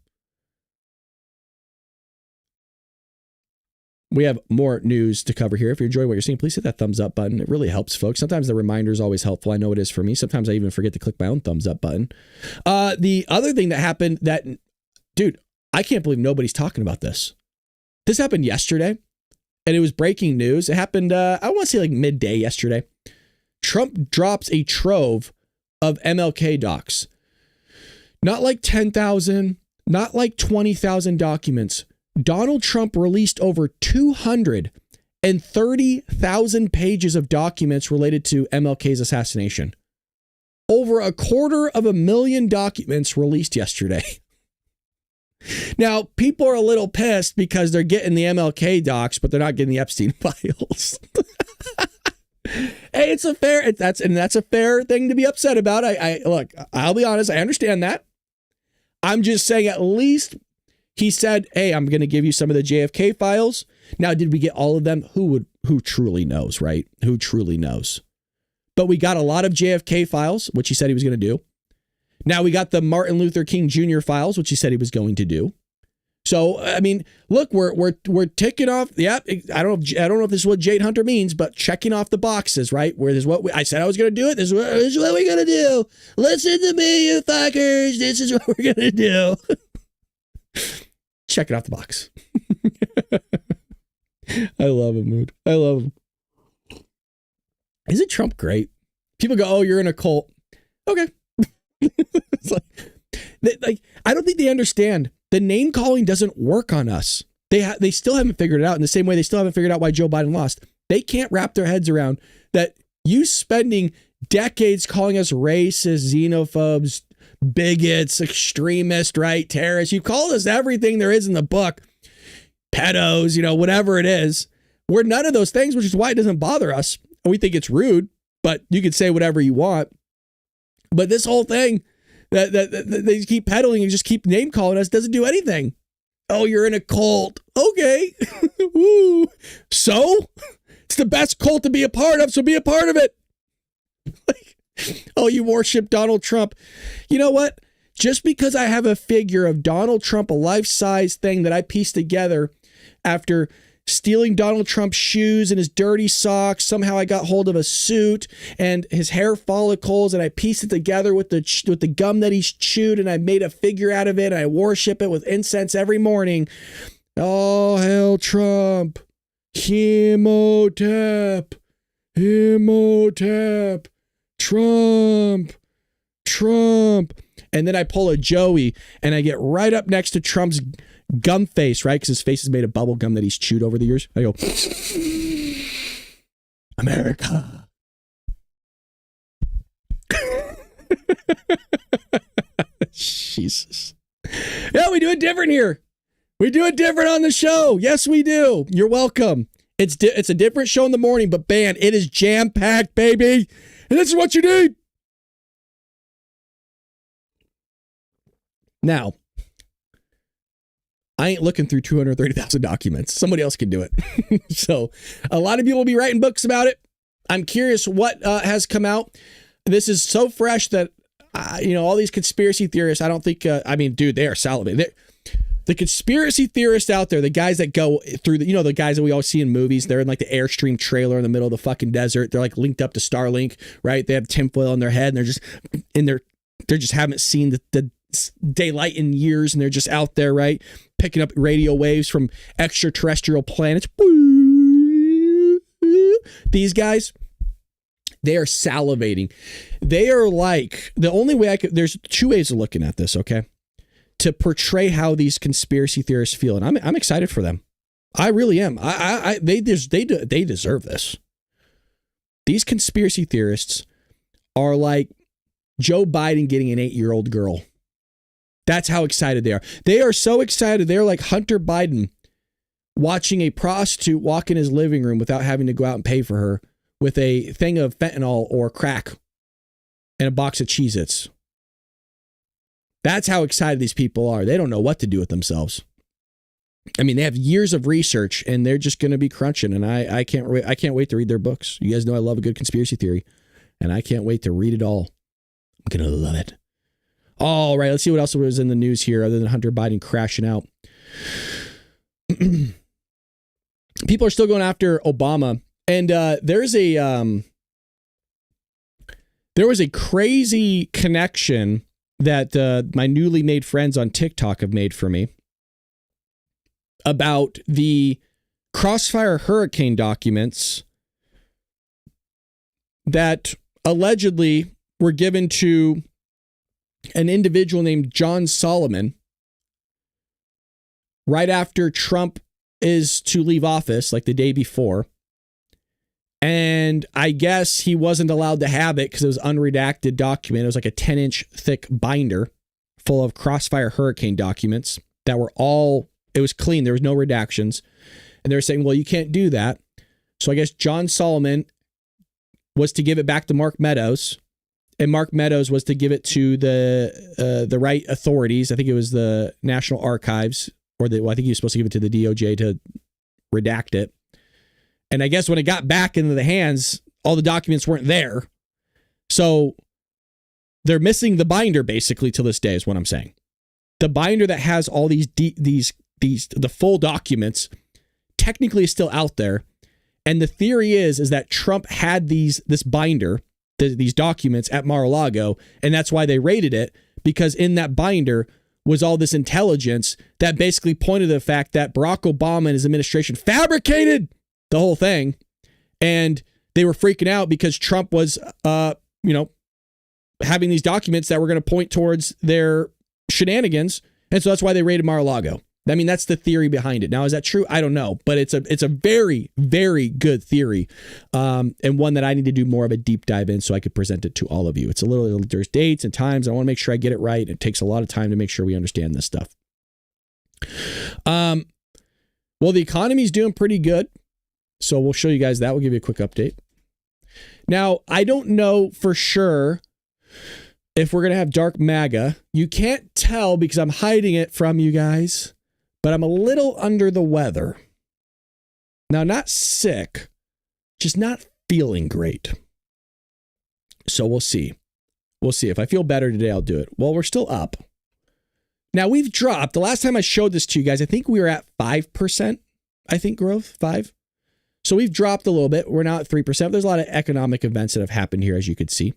We have more news to cover here. If you're enjoying what you're seeing, please hit that thumbs up button. It really helps, folks. Sometimes the reminder is always helpful. I know it is for me. Sometimes I even forget to click my own thumbs up button. The other thing that happened that, dude, I can't believe nobody's talking about this. This happened yesterday, and it was breaking news. It happened, I want to say like midday yesterday. Trump drops a trove of MLK docs. Not like 10,000, not like 20,000 documents. Donald Trump released over 230,000 pages of documents related to MLK's assassination. Over 250,000 documents released yesterday. Now, people are a little pissed because they're getting the MLK docs, but they're not getting the Epstein files. Hey, that's a fair thing to be upset about. Look, I'll be honest, I understand that. I'm just saying, at least he said, hey, I'm going to give you some of the JFK files. Now, did we get all of them? Who truly knows, right? Who truly knows? But we got a lot of JFK files, which he said he was going to do. Now we got the Martin Luther King Jr. files, which he said he was going to do. So, I mean, look, we're ticking off. Yeah, I don't know if this is what Jade Hunter means, but checking off the boxes, right? Where this is what I said I was going to do it. This is what we're going to do. Listen to me, you fuckers. This is what we're going to do. Check it off the box. I love him, Mood. I love him. Isn't Trump great? People go, oh, you're in a cult. Okay. It's like, I don't think they understand. The name calling doesn't work on us. They still haven't figured it out in the same way they still haven't figured out why Joe Biden lost. They can't wrap their heads around that you spending decades calling us racist, xenophobes, bigots, extremists, right? Terrorists. You call us everything there is in the book. Pedos, whatever it is. We're none of those things, which is why it doesn't bother us. We think it's rude, but you can say whatever you want. But this whole thing that they keep peddling and just keep name calling us doesn't do anything. Oh, you're in a cult. Okay. Woo. So it's the best cult to be a part of, so be a part of it. Oh, you worship Donald Trump. You know what? Just because I have a figure of Donald Trump, a life-size thing that I pieced together after stealing Donald Trump's shoes and his dirty socks. Somehow I got hold of a suit and his hair follicles, and I pieced it together with the gum that he's chewed, and I made a figure out of it, and I worship it with incense every morning. Oh, hail Trump. Hemotep. Trump. And then I pull a Joey and I get right up next to Trump's gum face, right? Because his face is made of bubble gum that he's chewed over the years. I go, America. Jesus. Yeah, we do it different here. We do it different on the show. Yes, we do. You're welcome. It's a different show in the morning, but man, it is jam-packed, baby. And this is what you need. Now, I ain't looking through 230,000 documents. Somebody else can do it. So a lot of people will be writing books about it. I'm curious what has come out. This is so fresh that, all these conspiracy theorists, I don't think, dude, they are salivating. The conspiracy theorists out there, the guys that go through the guys that we always see in movies, they're in like the Airstream trailer in the middle of the fucking desert. They're like linked up to Starlink, right? They have tinfoil on their head and they're just they just haven't seen the daylight in years, and they're just out there, right, picking up radio waves from extraterrestrial planets. These guys, they are salivating. They are like, the only way there's two ways of looking at this, okay, to portray how these conspiracy theorists feel, and I'm excited for them. I really am. They deserve this. These conspiracy theorists are like Joe Biden getting an 8-year-old girl. That's how excited they are. They are so excited. They're like Hunter Biden watching a prostitute walk in his living room without having to go out and pay for her with a thing of fentanyl or crack and a box of Cheez-Its. That's how excited these people are. They don't know what to do with themselves. I mean, they have years of research and they're just going to be crunching. And I can't wait to read their books. You guys know I love a good conspiracy theory, and I can't wait to read it all. I'm going to love it. All right, let's see what else was in the news here other than Hunter Biden crashing out. People are still going after Obama, and there was a crazy connection that my newly made friends on TikTok have made for me about the Crossfire hurricane documents that allegedly were given to an individual named John Solomon right after Trump is to leave office, like the day before. And I guess he wasn't allowed to have it because it was an unredacted document. It was like a 10-inch thick binder full of Crossfire hurricane documents that were all, it was clean. There was no redactions. And they were saying, well, you can't do that. So I guess John Solomon was to give it back to Mark Meadows, and Mark Meadows was to give it to the right authorities. I think it was the National Archives, or I think he was supposed to give it to the DOJ to redact it. And I guess when it got back into the hands, all the documents weren't there. So they're missing the binder basically to this day is what I'm saying. The binder that has all these the full documents technically is still out there. And the theory is that Trump had this binder, these documents at Mar-a-Lago, and that's why they raided it, because in that binder was all this intelligence that basically pointed to the fact that Barack Obama and his administration fabricated the whole thing. And they were freaking out because Trump was, having these documents that were going to point towards their shenanigans. And so that's why they raided Mar-a-Lago. I mean, that's the theory behind it. Now, is that true? I don't know, but it's a very, very good theory, and one that I need to do more of a deep dive in so I could present it to all of you. It's there's dates and times. I want to make sure I get it right. It takes a lot of time to make sure we understand this stuff. Well, the economy's doing pretty good, so we'll show you guys that. We'll give you a quick update. Now, I don't know for sure if we're going to have dark MAGA. You can't tell because I'm hiding it from you guys. But I'm a little under the weather. Now, not sick, just not feeling great. So we'll see. We'll see. If I feel better today, I'll do it. Well, we're still up. Now, we've dropped. The last time I showed this to you guys, I think we were at 5%, growth, 5. So we've dropped a little bit. We're now at 3%. There's a lot of economic events that have happened here, as you could see.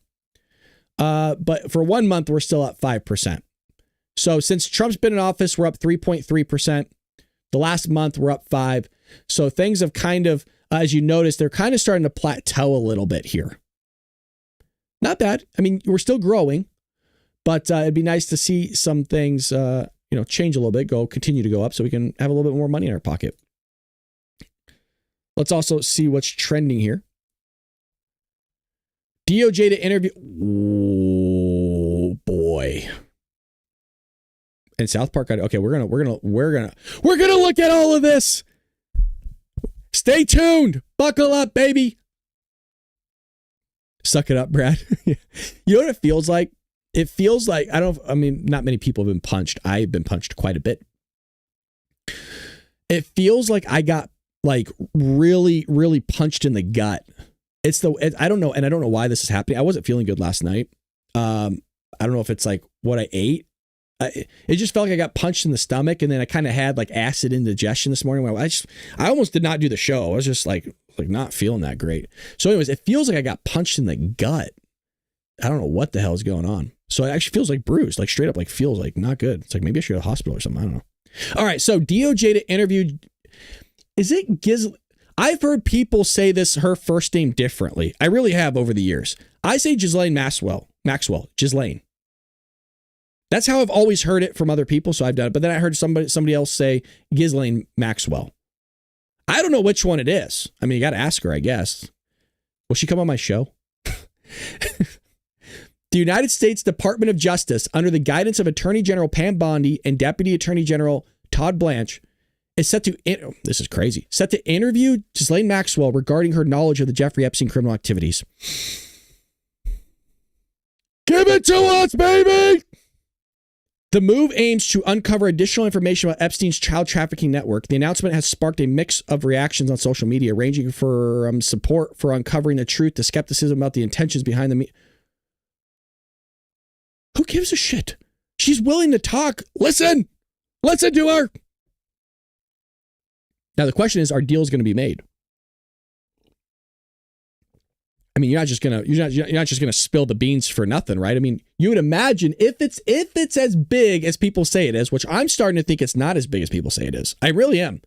But for 1 month, we're still at 5%. So since Trump's been in office, we're up 3.3%. The last month, we're up 5%. So things have kind of, as you notice, they're kind of starting to plateau a little bit here. Not bad. I mean, we're still growing, but it'd be nice to see some things, change a little bit, continue to go up so we can have a little bit more money in our pocket. Let's also see what's trending here. DOJ to interview. Oh, boy. In South Park, okay, we're gonna look at all of this. Stay tuned. Buckle up, baby. Suck it up, Brad. You know what it feels like? It feels like not many people have been punched. I've been punched quite a bit. It feels like I got really, really punched in the gut. I don't know, and I don't know why this is happening. I wasn't feeling good last night. I don't know if it's like what I ate. It just felt like I got punched in the stomach, and then I kind of had acid indigestion this morning. I almost did not do the show. I was just like not feeling that great. So anyways, it feels like I got punched in the gut. I don't know what the hell is going on. So it actually feels bruised, straight up, feels not good. It's maybe I should go to the hospital or something. I don't know. All right. So DOJ to interview. Is it I've heard people say her first name differently. I really have over the years. I say Ghislaine Maxwell, Ghislaine. That's how I've always heard it from other people, so I've done it. But then I heard somebody else say Ghislaine Maxwell. I don't know which one it is. I mean, you got to ask her, I guess. Will she come on my show? The United States Department of Justice, under the guidance of Attorney General Pam Bondi and Deputy Attorney General Todd Blanche, is set to, this is crazy, set to interview Ghislaine Maxwell regarding her knowledge of the Jeffrey Epstein criminal activities. Give it to us, baby! The move aims to uncover additional information about Epstein's child trafficking network. The announcement has sparked a mix of reactions on social media, ranging from support for uncovering the truth to skepticism about the intentions behind the Who gives a shit? She's willing to talk. Listen to her. Now the question is, are deals going to be made? I mean, you're not just gonna spill the beans for nothing, right? I mean, you would imagine if it's as big as people say it is, which I'm starting to think it's not as big as people say it is. I really am.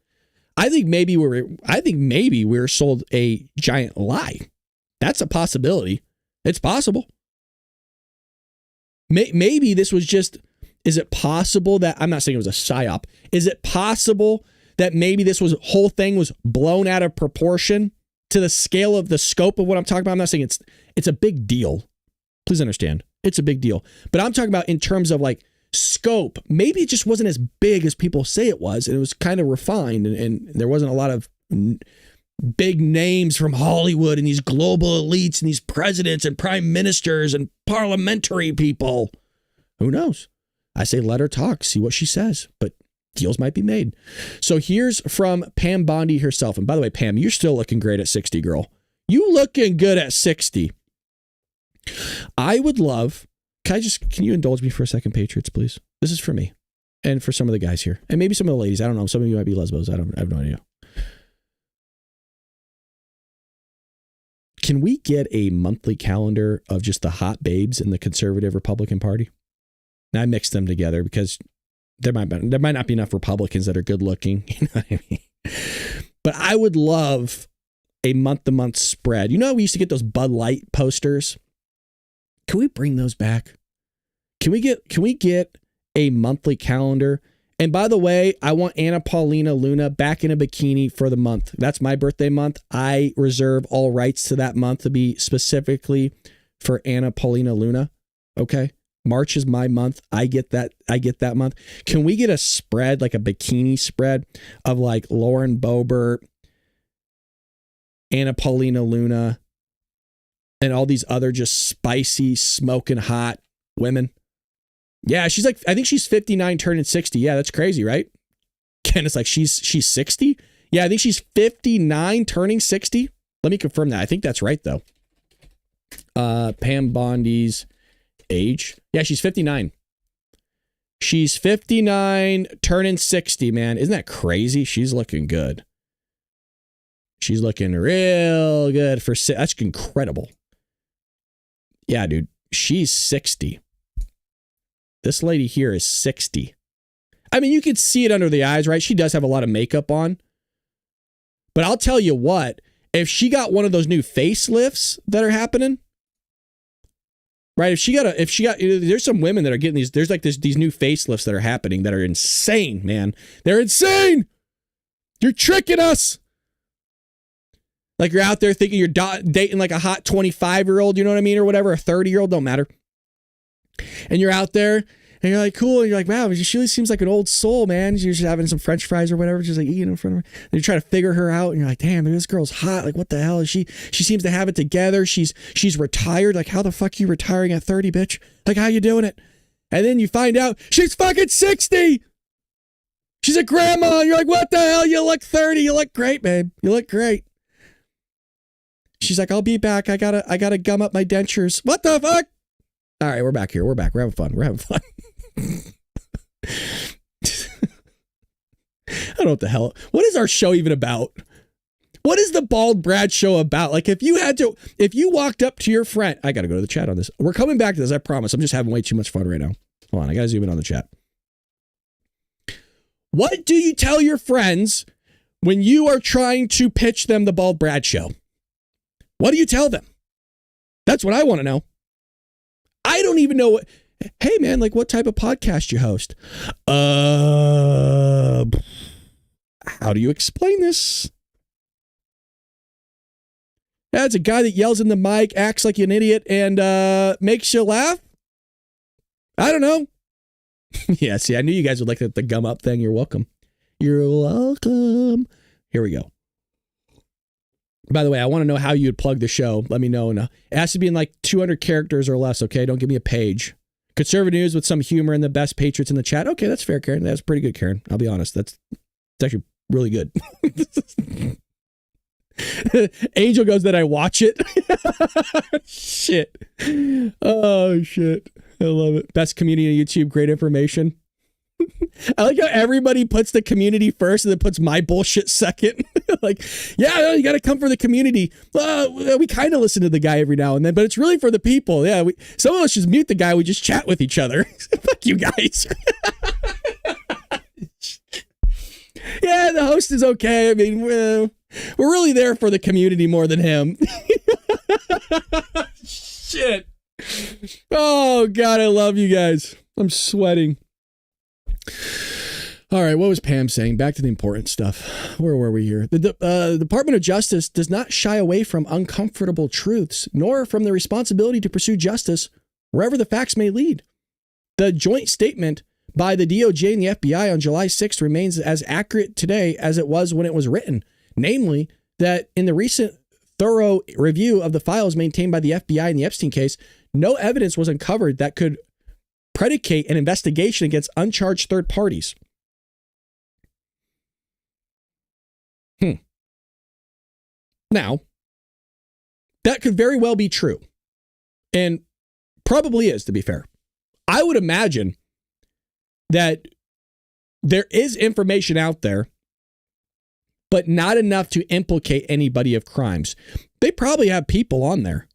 I think maybe we're sold a giant lie. That's a possibility. It's possible. Maybe this was just. Is it possible that, I'm not saying it was a psyop. Is it possible that maybe this whole thing was blown out of proportion to the scale of the scope of what I'm talking about? I'm not saying it's a big deal. Please understand. It's a big deal. But I'm talking about in terms of like scope. Maybe it just wasn't as big as people say it was. And it was kind of refined. And there wasn't a lot of big names from Hollywood and these global elites and these presidents and prime ministers and parliamentary people. Who knows? I say let her talk, see what she says. But deals might be made. So here's from Pam Bondi herself. And by the way, Pam, you're still looking great at 60, girl. You looking good at 60. I would love, can you indulge me for a second, Patriots, please? This is for me and for some of the guys here. And maybe some of the ladies. I don't know. Some of you might be lesbos. I have no idea. Can we get a monthly calendar of just the hot babes in the conservative Republican Party? Now, I mixed them together because there might not be enough Republicans that are good looking. You know what I mean? But I would love a month-to-month spread. You know how we used to get those Bud Light posters? Can we bring those back? Can we get a monthly calendar? And by the way, I want Anna Paulina Luna back in a bikini for the month. That's my birthday month. I reserve all rights to that month to be specifically for Anna Paulina Luna. Okay? March is my month. I get that month. Can we get a spread, like a bikini spread of like Lauren Boebert, Anna Paulina Luna, and all these other just spicy, smoking hot women? Yeah, she's like, I think she's 59 turning 60. Yeah, that's crazy, right? Ken is like, she's 60? Yeah, I think she's 59 turning 60. Let me confirm that. I think that's right, though. Pam Bondi's age. Yeah, she's 59. She's 59 turning 60, man. Isn't that crazy? She's looking good. She's looking real good for, that's incredible. Yeah, dude, she's 60. This lady here is 60. I mean, you could see it under the eyes, right? She does have a lot of makeup on. But I'll tell you what, if she got one of those new facelifts that are happening, right? If she got, there's some women that are getting these new facelifts that are happening that are insane, man. They're insane. You're tricking us. Like you're out there thinking you're dating like a hot 25-year-old, you know what I mean? Or whatever, a 30-year-old, don't matter. And you're out there and you're like, cool. And you're like, wow, she really seems like an old soul, man. She's just having some French fries or whatever, just like eating in front of her. And you try to figure her out and you're like, damn, this girl's hot. Like, what the hell is she? She seems to have it together. She's retired. Like, how the fuck are you retiring at 30, bitch? Like, how you doing it? And then you find out she's fucking 60. She's a grandma. And you're like, what the hell? You look 30. You look great, babe. You look great. She's like, I'll be back. I gotta gum up my dentures. What the fuck? All right, we're back here. We're back. We're having fun. We're having fun. I don't know what the hell. What is our show even about? What is the Bald Brad show about? Like, if you walked up to your friend, I got to go to the chat on this. We're coming back to this, I promise. I'm just having way too much fun right now. Hold on, I got to zoom in on the chat. What do you tell your friends when you are trying to pitch them the Bald Brad show? What do you tell them? That's what I want to know. I don't even know what. Hey, man, like what type of podcast you host? How do you explain this? That's a guy that yells in the mic, acts like an idiot, and makes you laugh? I don't know. Yeah, see, I knew you guys would like the gum up thing. You're welcome. You're welcome. Here we go. By the way, I want to know how you'd plug the show. Let me know. And, it has to be in like 200 characters or less, okay? Don't give me a page. Conservative news with some humor and the best patriots in the chat. Okay, that's fair, Karen. That's pretty good, Karen. I'll be honest. It's actually really good. Angel goes, that I watch it. Shit. Oh, shit. I love it. Best community on YouTube. Great information. I like how everybody puts the community first and then puts my bullshit second. Like, yeah, you got to come for the community. We kind of listen to the guy every now and then, but it's really for the people. Yeah, some of us just mute the guy. We just chat with each other. Fuck you guys. Yeah, the host is okay. I mean, we're really there for the community more than him. Shit. Oh, God, I love you guys. I'm sweating. All right, what was Pam saying? Back to the important stuff. Where were we here? The Department of Justice does not shy away from uncomfortable truths, nor from the responsibility to pursue justice wherever the facts may lead. The joint statement by the DOJ and the FBI on July 6th remains as accurate today as it was when it was written, namely that in the recent thorough review of the files maintained by the FBI in the Epstein case, no evidence was uncovered that could predicate an investigation against uncharged third parties. Now, that could very well be true, and probably is, to be fair. I would imagine that there is information out there, but not enough to implicate anybody of crimes. They probably have people on there.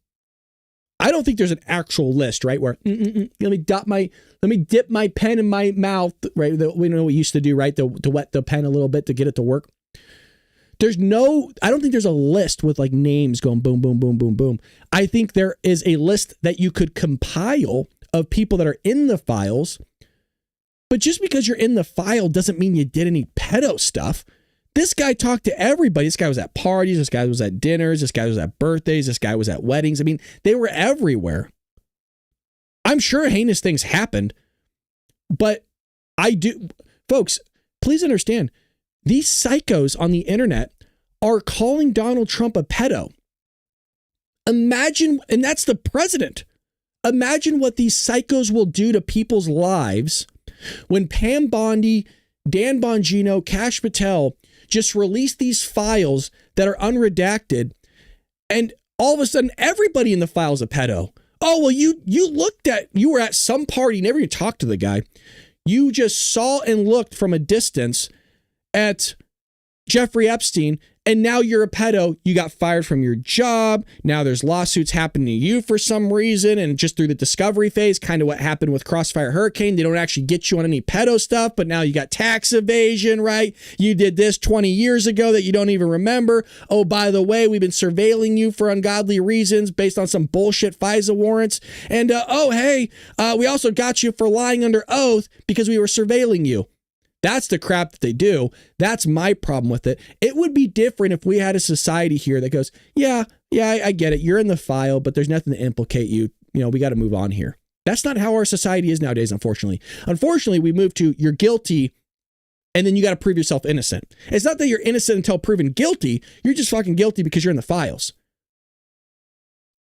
I don't think there's an actual list, right? Where let me dip my pen in my mouth, right? We know what we used to do, right? To wet the pen a little bit to get it to work. I don't think there's a list with like names going boom, boom, boom, boom, boom. I think there is a list that you could compile of people that are in the files. But just because you're in the file doesn't mean you did any pedo stuff. This guy talked to everybody. This guy was at parties. This guy was at dinners. This guy was at birthdays. This guy was at weddings. I mean, they were everywhere. I'm sure heinous things happened, but folks, please understand, these psychos on the internet are calling Donald Trump a pedo. Imagine, and that's the president. Imagine what these psychos will do to people's lives when Pam Bondi, Dan Bongino, Kash Patel just release these files that are unredacted, and all of a sudden everybody in the file is a pedo. Oh, well, you were at some party, never even talked to the guy. You just saw and looked from a distance at Jeffrey Epstein, and now you're a pedo. You got fired from your job. Now there's lawsuits happening to you for some reason, and just through the discovery phase, kind of what happened with Crossfire Hurricane. They don't actually get you on any pedo stuff, but now you got tax evasion, right? You did this 20 years ago that you don't even remember. Oh, by the way, we've been surveilling you for ungodly reasons based on some bullshit FISA warrants. And, we also got you for lying under oath because we were surveilling you. That's the crap that they do. That's my problem with it. It would be different if we had a society here that goes, yeah, I get it. You're in the file, but there's nothing to implicate you. You know, we got to move on here. That's not how our society is nowadays, unfortunately. Unfortunately, we move to you're guilty, and then you got to prove yourself innocent. It's not that you're innocent until proven guilty. You're just fucking guilty because you're in the files.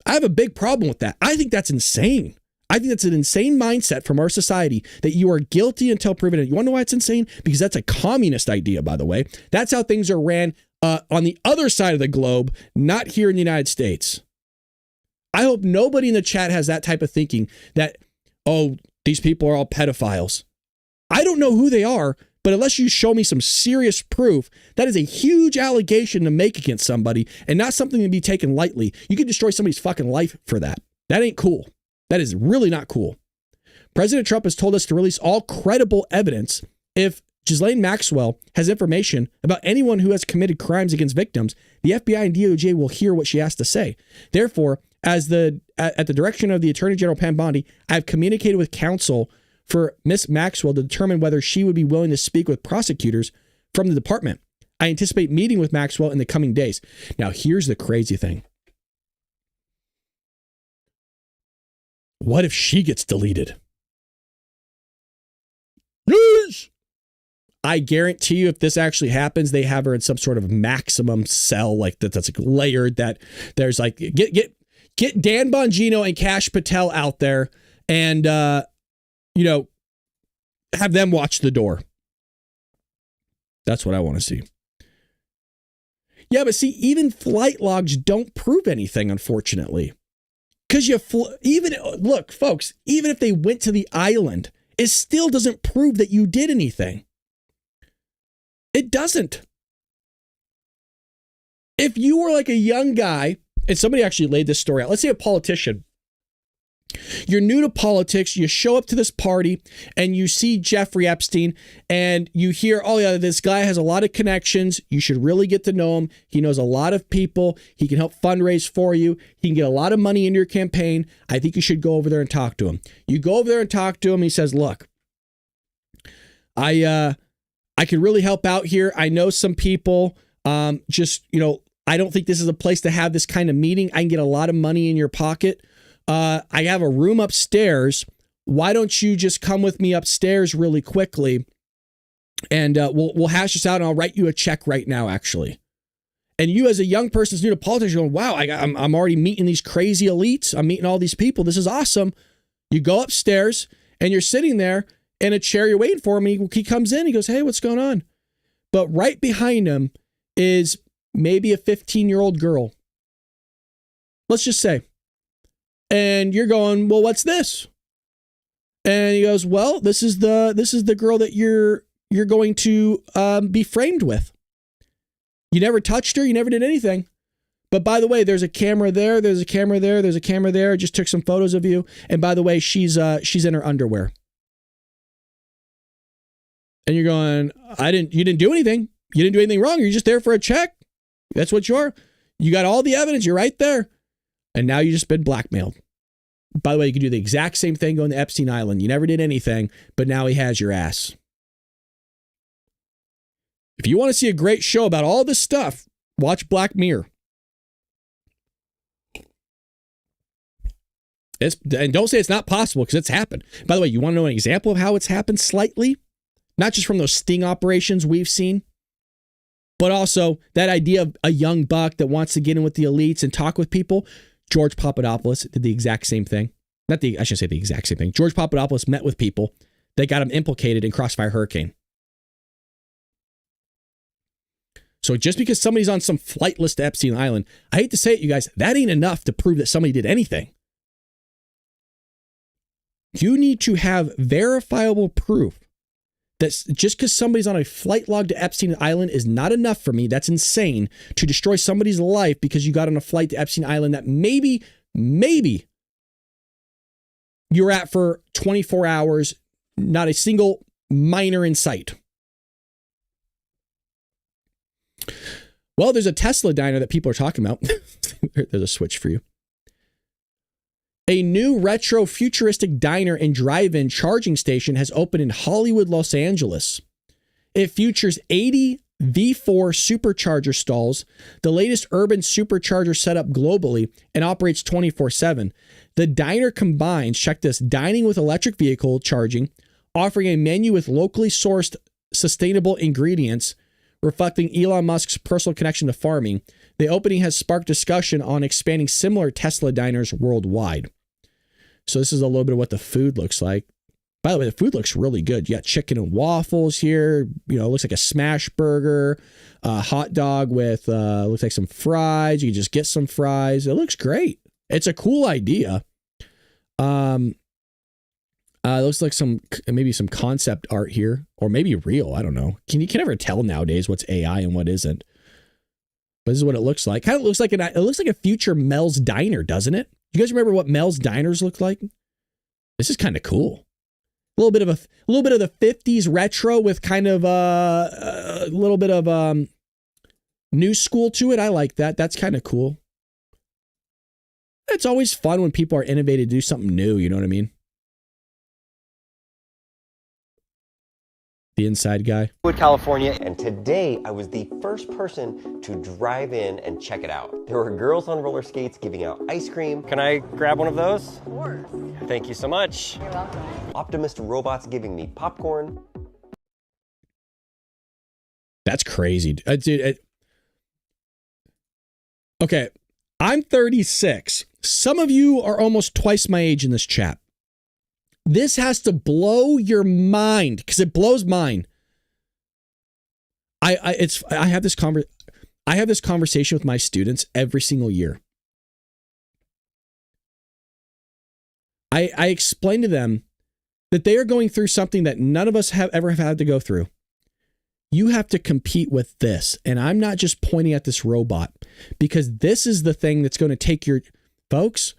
I have a big problem with that. I think that's insane. I think that's an insane mindset from our society that you are guilty until proven innocent. You want to know why it's insane? Because that's a communist idea, by the way. That's how things are ran on the other side of the globe, not here in the United States. I hope nobody in the chat has that type of thinking that, oh, these people are all pedophiles. I don't know who they are, but unless you show me some serious proof, that is a huge allegation to make against somebody and not something to be taken lightly. You can destroy somebody's fucking life for that. That ain't cool. That is really not cool. President Trump has told us to release all credible evidence. If Ghislaine Maxwell has information about anyone who has committed crimes against victims, the FBI and DOJ will hear what she has to say. Therefore, at the direction of the Attorney General Pam Bondi, I have communicated with counsel for Miss Maxwell to determine whether she would be willing to speak with prosecutors from the department. I anticipate meeting with Maxwell in the coming days. Now, here's the crazy thing. What if she gets deleted? Yes! I guarantee you, if this actually happens, they have her in some sort of maximum cell like that's like layered. That there's like get Dan Bongino and Kash Patel out there, and have them watch the door. That's what I want to see. Yeah, but see, even flight logs don't prove anything, unfortunately. Because look, folks, even if they went to the island, it still doesn't prove that you did anything. It doesn't. If you were like a young guy, and somebody actually laid this story out, let's say a politician, you're new to politics, you show up to this party and you see Jeffrey Epstein and you hear, oh yeah, this guy has a lot of connections. You should really get to know him. He knows a lot of people. He can help fundraise for you. He can get a lot of money into your campaign. I think you should go over there and talk to him. You go over there and talk to him. He says, look, I can really help out here. I know some people, I don't think this is a place to have this kind of meeting. I can get a lot of money in your pocket. I have a room upstairs. Why don't you just come with me upstairs really quickly, and we'll hash this out, and I'll write you a check right now, actually. And you, as a young person who's new to politics, you're going, wow, I'm already meeting these crazy elites. I'm meeting all these people. This is awesome. You go upstairs, and you're sitting there in a chair. You're waiting for him. He comes in. He goes, hey, what's going on? But right behind him is maybe a 15-year-old girl. Let's just say. And you're going, well, what's this? And he goes, well, this is the girl that you're going to be framed with. You never touched her. You never did anything. But by the way, there's a camera there. There's a camera there. There's a camera there. I just took some photos of you. And by the way, she's in her underwear. And you're going, you didn't do anything. You didn't do anything wrong. You're just there for a check. That's what you are. You got all the evidence. You're right there. And now you just been blackmailed. By the way, you can do the exact same thing going to Epstein Island. You never did anything, but now he has your ass. If you want to see a great show about all this stuff, watch Black Mirror. And don't say it's not possible, because it's happened. By the way, you want to know an example of how it's happened slightly? Not just from those sting operations we've seen, but also that idea of a young buck that wants to get in with the elites and talk with people. George Papadopoulos did the exact same thing. I shouldn't say the exact same thing. George Papadopoulos met with people that got him implicated in Crossfire Hurricane. So just because somebody's on some flight list to Epstein Island, I hate to say it, you guys, that ain't enough to prove that somebody did anything. You need to have verifiable proof that just because somebody's on a flight log to Epstein Island is not enough for me. That's insane to destroy somebody's life because you got on a flight to Epstein Island that maybe you're at for 24 hours, not a single miner in sight. Well, there's a Tesla diner that people are talking about. There's a switch for you. A new retro futuristic diner and drive-in charging station has opened in Hollywood, Los Angeles. It features 80 V4 supercharger stalls, the latest urban supercharger setup globally, and operates 24/7. The diner combines, check this, dining with electric vehicle charging, offering a menu with locally sourced sustainable ingredients, reflecting Elon Musk's personal connection to farming. The opening has sparked discussion on expanding similar Tesla diners worldwide. So this is a little bit of what the food looks like. By the way, the food looks really good. You got chicken and waffles here. It looks like a smash burger, a hot dog with, looks like some fries. You can just get some fries. It looks great. It's a cool idea. It looks like maybe some concept art here, or maybe real. I don't know. You can never tell nowadays what's AI and what isn't. But this is what it looks like. Kind of looks like it looks like a future Mel's Diner, doesn't it? You guys remember what Mel's Diners looked like? This is kind of cool. A little bit of the 50s retro with kind of a little bit of new school to it. I like that. That's kind of cool. It's always fun when people are innovative to do something new. You know what I mean? The inside guy. California, and today I was the first person to drive in and check it out. There were girls on roller skates giving out ice cream. Can I grab one of those? Of course. Thank you so much. You're welcome. Optimus robots giving me popcorn. That's crazy. Dude, okay, I'm 36. Some of you are almost twice my age in this chat. This has to blow your mind because it blows mine. I have this conversation with my students every single year. I explain to them that they are going through something that none of us have ever had to go through. You have to compete with this. And I'm not just pointing at this robot, because this is the thing that's going to take your... Folks,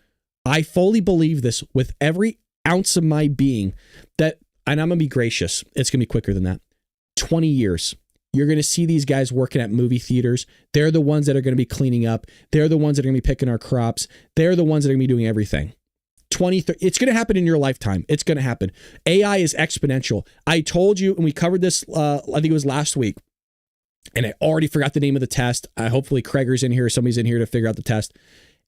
I fully believe this with every ounce of my being, that, and I'm going to be gracious, it's going to be quicker than that. 20 years. You're going to see these guys working at movie theaters. They're the ones that are going to be cleaning up. They're the ones that are going to be picking our crops. They're the ones that are going to be doing everything. 30, it's going to happen in your lifetime. It's going to happen. AI is exponential. I told you, and we covered this, I think it was last week, and I already forgot the name of the test. Hopefully Craigor's in here, or somebody's in here to figure out the test.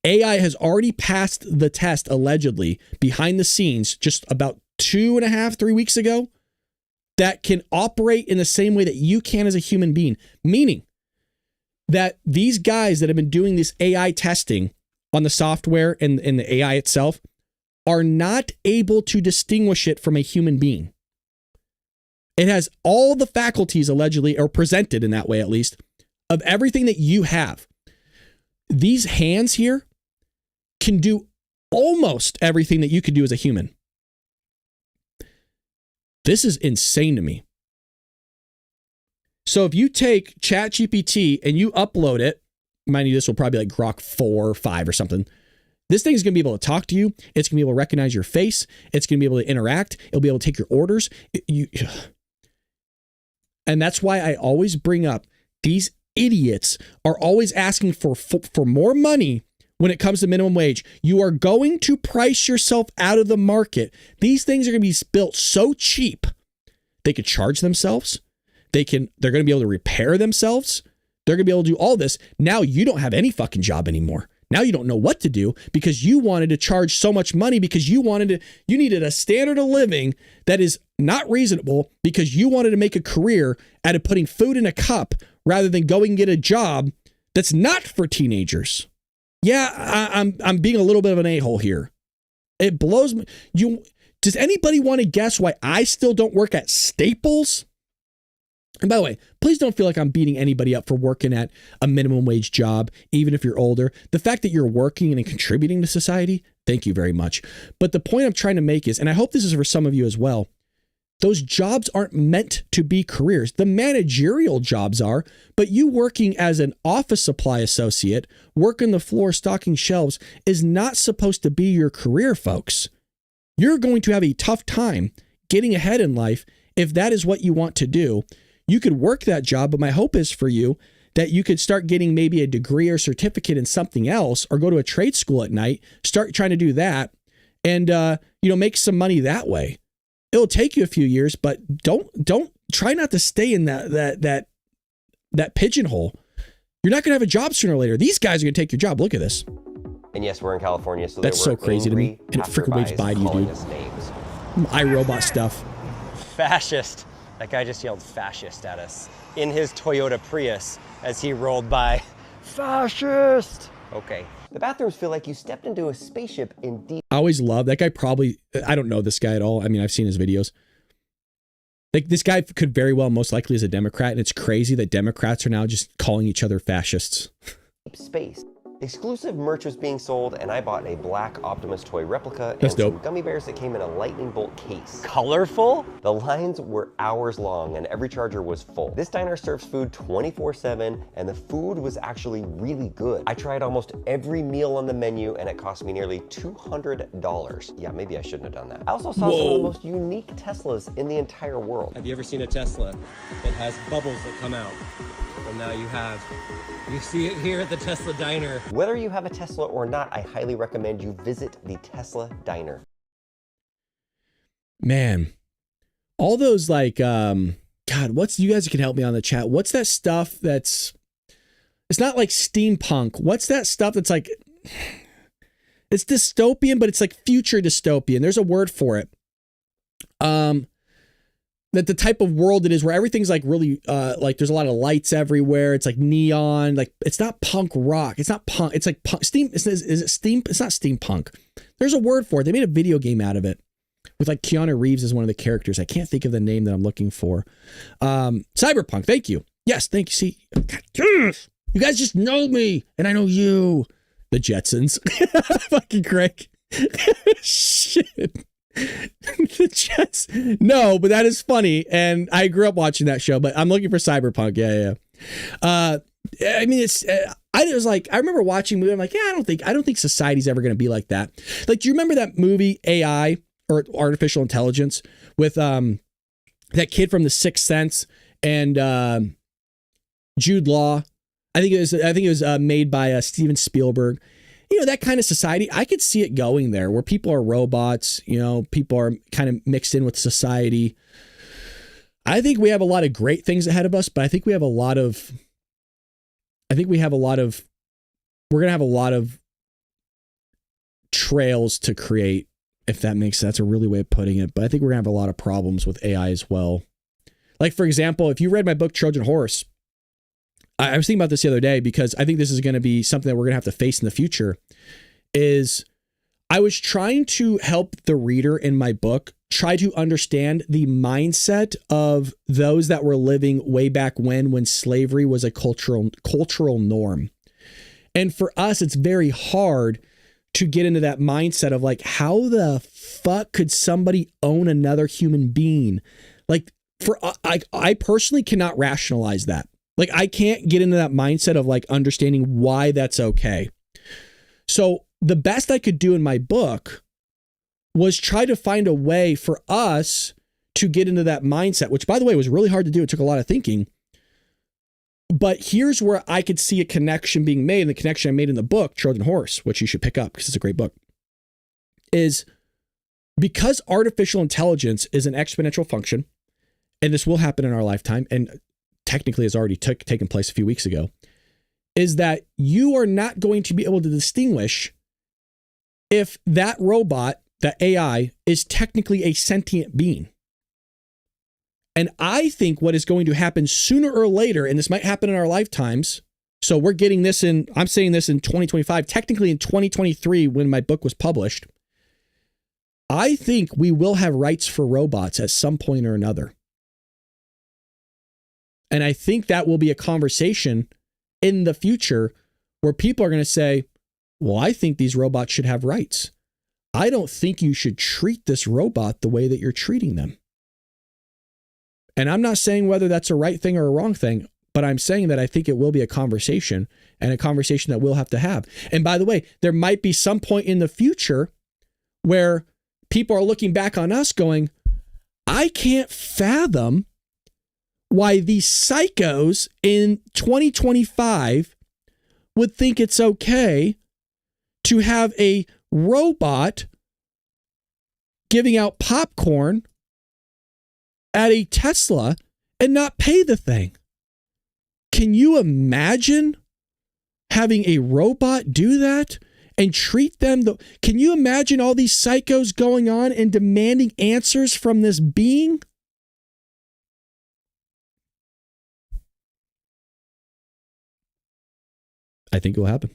AI has already passed the test, allegedly, behind the scenes, just about 2.5, 3 weeks ago, that can operate in the same way that you can as a human being. Meaning that these guys that have been doing this AI testing on the software and the AI itself are not able to distinguish it from a human being. It has all the faculties, allegedly, or presented in that way at least, of everything that you have. These hands here can do almost everything that you could do as a human. This is insane to me. So if you take ChatGPT and you upload it, mind you, this will probably be like Grok 4 or 5 or something. This thing is going to be able to talk to you. It's going to be able to recognize your face. It's going to be able to interact. It'll be able to take your orders. And that's why I always bring up, these idiots are always asking for more money when it comes to minimum wage. You are going to price yourself out of the market. These things are going to be built so cheap. They could charge themselves. They're going to be able to repair themselves. They're going to be able to do all this. Now you don't have any fucking job anymore. Now you don't know what to do because you wanted to charge so much money because you needed a standard of living that is not reasonable because you wanted to make a career out of putting food in a cup rather than going and get a job that's not for teenagers. Yeah, I'm being a little bit of an a-hole here. It blows me. Does anybody want to guess why I still don't work at Staples? And by the way, please don't feel like I'm beating anybody up for working at a minimum wage job, even if you're older. The fact that you're working and contributing to society, thank you very much. But the point I'm trying to make is, and I hope this is for some of you as well, those jobs aren't meant to be careers. The managerial jobs are, but you working as an office supply associate, working the floor, stocking shelves is not supposed to be your career, folks. You're going to have a tough time getting ahead in life if that is what you want to do. You could work that job, but my hope is for you that you could start getting maybe a degree or certificate in something else, or go to a trade school at night, start trying to do that, and make some money that way. It'll take you a few years, but don't try not to stay in that pigeonhole. You're not going to have a job sooner or later. These guys are going to take your job. Look at this. And yes, we're in California, so that's so crazy to me. And it freaking waves by you, dude. iRobot stuff. Fascist. That guy just yelled fascist at us in his Toyota Prius as he rolled by. Fascist! Okay. The bathrooms feel like you stepped into a spaceship in deep. I always love that guy. I don't know this guy at all. I mean, I've seen his videos. Like, this guy could very well, most likely, is a Democrat, and it's crazy that Democrats are now just calling each other fascists. Space. Exclusive merch was being sold, and I bought a black Optimus toy replica and some gummy bears that came in a lightning bolt case. Colorful? The lines were hours long, and every charger was full. This diner serves food 24/7, and the food was actually really good. I tried almost every meal on the menu, and it cost me nearly $200. Yeah, maybe I shouldn't have done that. I also saw some of the most unique Teslas in the entire world. Have you ever seen a Tesla that has bubbles that come out? Well, now you have. You see it here at the Tesla Diner. Whether you have a Tesla or not, I highly recommend you visit the Tesla Diner. Man, all those God, you guys can help me on the chat. What's that stuff it's not like steampunk. What's that stuff that's like, it's dystopian, but it's like future dystopian. There's a word for it. that the type of world it is where everything's like really like there's a lot of lights everywhere. It's like neon. Like it's not punk rock. It's not punk. It's like punk, steam. Is it steam? It's not steampunk. There's a word for it. They made a video game out of it with like Keanu Reeves as one of the characters. I can't think of the name that I'm looking for. Cyberpunk. Thank you. Yes. Thank you. See, you guys just know me and I know you. The Jetsons. Fucking Craig. Shit. The Jets. No, but that is funny. And I grew up watching that show, but I'm looking for Cyberpunk. Yeah. I mean, it's, I was like, I remember watching a movie. I'm like, yeah, I don't think society's ever going to be like that. Like, do you remember that movie AI or Artificial Intelligence with, that kid from The Sixth Sense and, Jude Law? I think it was made by Steven Spielberg. You know, that kind of society, I could see it going there where people are robots, you know, people are kind of mixed in with society. I think we have a lot of great things ahead of us, but I think we're going to have a lot of trails to create, if that makes sense. That's a really way of putting it. But I think we're going to have a lot of problems with AI as well. Like, for example, if you read my book, Trojan Horse, I was thinking about this the other day because I think this is going to be something that we're going to have to face in the future. Is I was trying to help the reader in my book try to understand the mindset of those that were living way back when slavery was a cultural norm. And for us, it's very hard to get into that mindset of like, how the fuck could somebody own another human being? Like, I personally cannot rationalize that. Like, I can't get into that mindset of like understanding why that's okay. So the best I could do in my book was try to find a way for us to get into that mindset, which, by the way, was really hard to do. It took a lot of thinking. But here's where I could see a connection being made. And the connection I made in the book, Trojan Horse, which you should pick up because it's a great book, is because artificial intelligence is an exponential function, and this will happen in our lifetime, and technically has already taken place a few weeks ago, is that you are not going to be able to distinguish if that robot, that AI, is technically a sentient being. And I think what is going to happen sooner or later, and this might happen in our lifetimes, so we're getting this in, I'm saying this in 2025, technically in 2023 when my book was published, I think we will have rights for robots at some point or another. And I think that will be a conversation in the future where people are going to say, well, I think these robots should have rights. I don't think you should treat this robot the way that you're treating them. And I'm not saying whether that's a right thing or a wrong thing, but I'm saying that I think it will be a conversation, and a conversation that we'll have to have. And by the way, there might be some point in the future where people are looking back on us going, I can't fathom why these psychos in 2025 would think it's okay to have a robot giving out popcorn at a Tesla and not pay the thing. Can you imagine having a robot do that and treat them? Can you imagine all these psychos going on and demanding answers from this being? I think it will happen.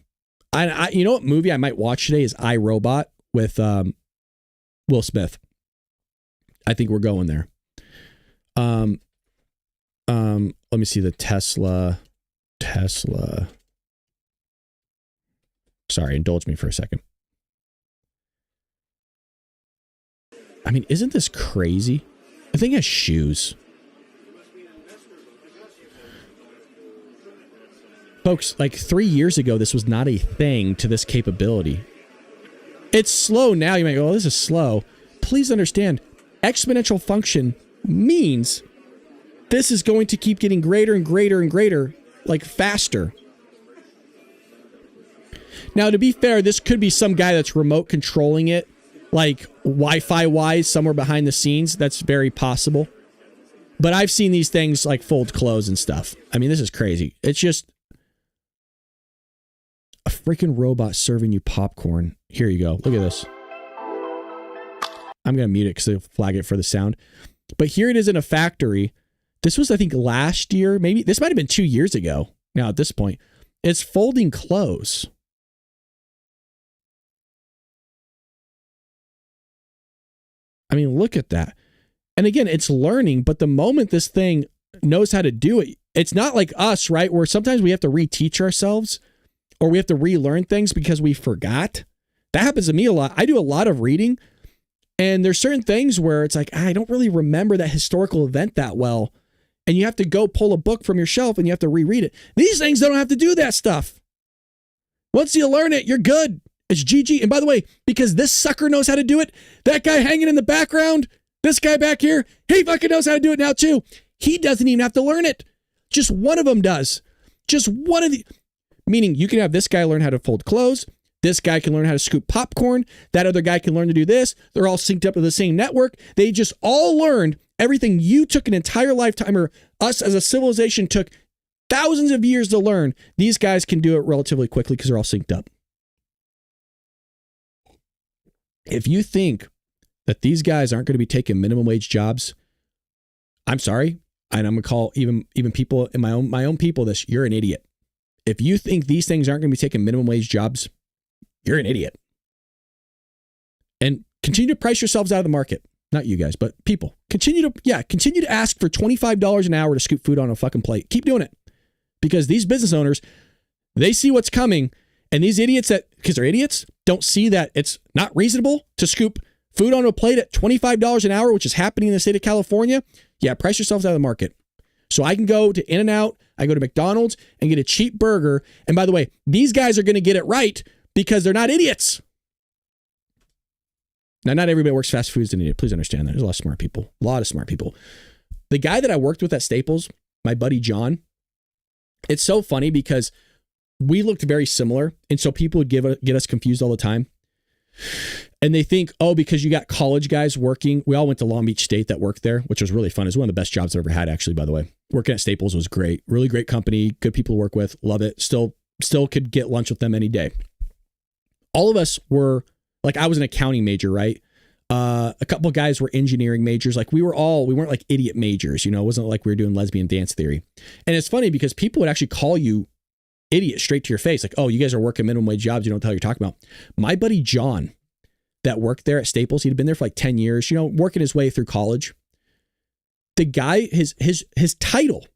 I you know what movie I might watch today is I, Robot with Will Smith. I think we're going there. Let me see the Tesla. Sorry, indulge me for a second. I mean, isn't this crazy? I think it has shoes. Folks, like 3 years ago, this was not a thing to this capability. It's slow now. You might go, oh, this is slow. Please understand, exponential function means this is going to keep getting greater and greater and greater, like faster. Now, to be fair, this could be some guy that's remote controlling it, like Wi-Fi wise, somewhere behind the scenes. That's very possible. But I've seen these things like fold clothes and stuff. I mean, this is crazy. It's just a freaking robot serving you popcorn. Here you go. Look at this. I'm going to mute it because they'll flag it for the sound. But here it is in a factory. This was, I think, last year. Maybe this might have been 2 years ago now at this point. It's folding clothes. I mean, look at that. And again, it's learning, but the moment this thing knows how to do it, it's not like us, right? Where sometimes we have to reteach ourselves or we have to relearn things because we forgot. That happens to me a lot. I do a lot of reading, and there's certain things where it's like, I don't really remember that historical event that well. And you have to go pull a book from your shelf and you have to reread it. These things don't have to do that stuff. Once you learn it, you're good. It's GG. And by the way, because this sucker knows how to do it, that guy hanging in the background, this guy back here, he fucking knows how to do it now too. He doesn't even have to learn it. Just one of them does. Just one of the, meaning you can have this guy learn how to fold clothes. This guy can learn how to scoop popcorn. That other guy can learn to do this. They're all synced up to the same network. They just all learned everything you took an entire lifetime, or us as a civilization took thousands of years to learn. These guys can do it relatively quickly because they're all synced up. If you think that these guys aren't going to be taking minimum wage jobs, I'm sorry, and I'm going to call even people in my own people this, you're an idiot. If you think these things aren't going to be taking minimum wage jobs, you're an idiot. And continue to price yourselves out of the market. Not you guys, but people. Continue to ask for $25 an hour to scoop food on a fucking plate. Keep doing it. Because these business owners, they see what's coming, and these idiots that, because they're idiots, don't see that it's not reasonable to scoop food on a plate at $25 an hour, which is happening in the state of California. Yeah, price yourselves out of the market. So I can go to In-N-Out, I go to McDonald's and get a cheap burger. And by the way, these guys are going to get it right because they're not idiots. Now, not everybody works fast food is an idiot. Please understand that. There's a lot of smart people. A lot of smart people. The guy that I worked with at Staples, my buddy John, it's so funny because we looked very similar. And so people would get us confused all the time. And they think, oh, because you got college guys working. We all went to Long Beach State that worked there, which was really fun. It was one of the best jobs I've ever had, actually, by the way. Working at Staples was great. Really great company. Good people to work with. Love it. Still could get lunch with them any day. All of us were, like, I was an accounting major, right? A couple of guys were engineering majors. Like we weren't like idiot majors, you know, it wasn't like we were doing lesbian dance theory. And it's funny because people would actually call you idiot straight to your face. Like, oh, you guys are working minimum wage jobs. You don't know what you're talking about. My buddy John that worked there at Staples, he'd been there for like 10 years, you know, working his way through college. The guy, his title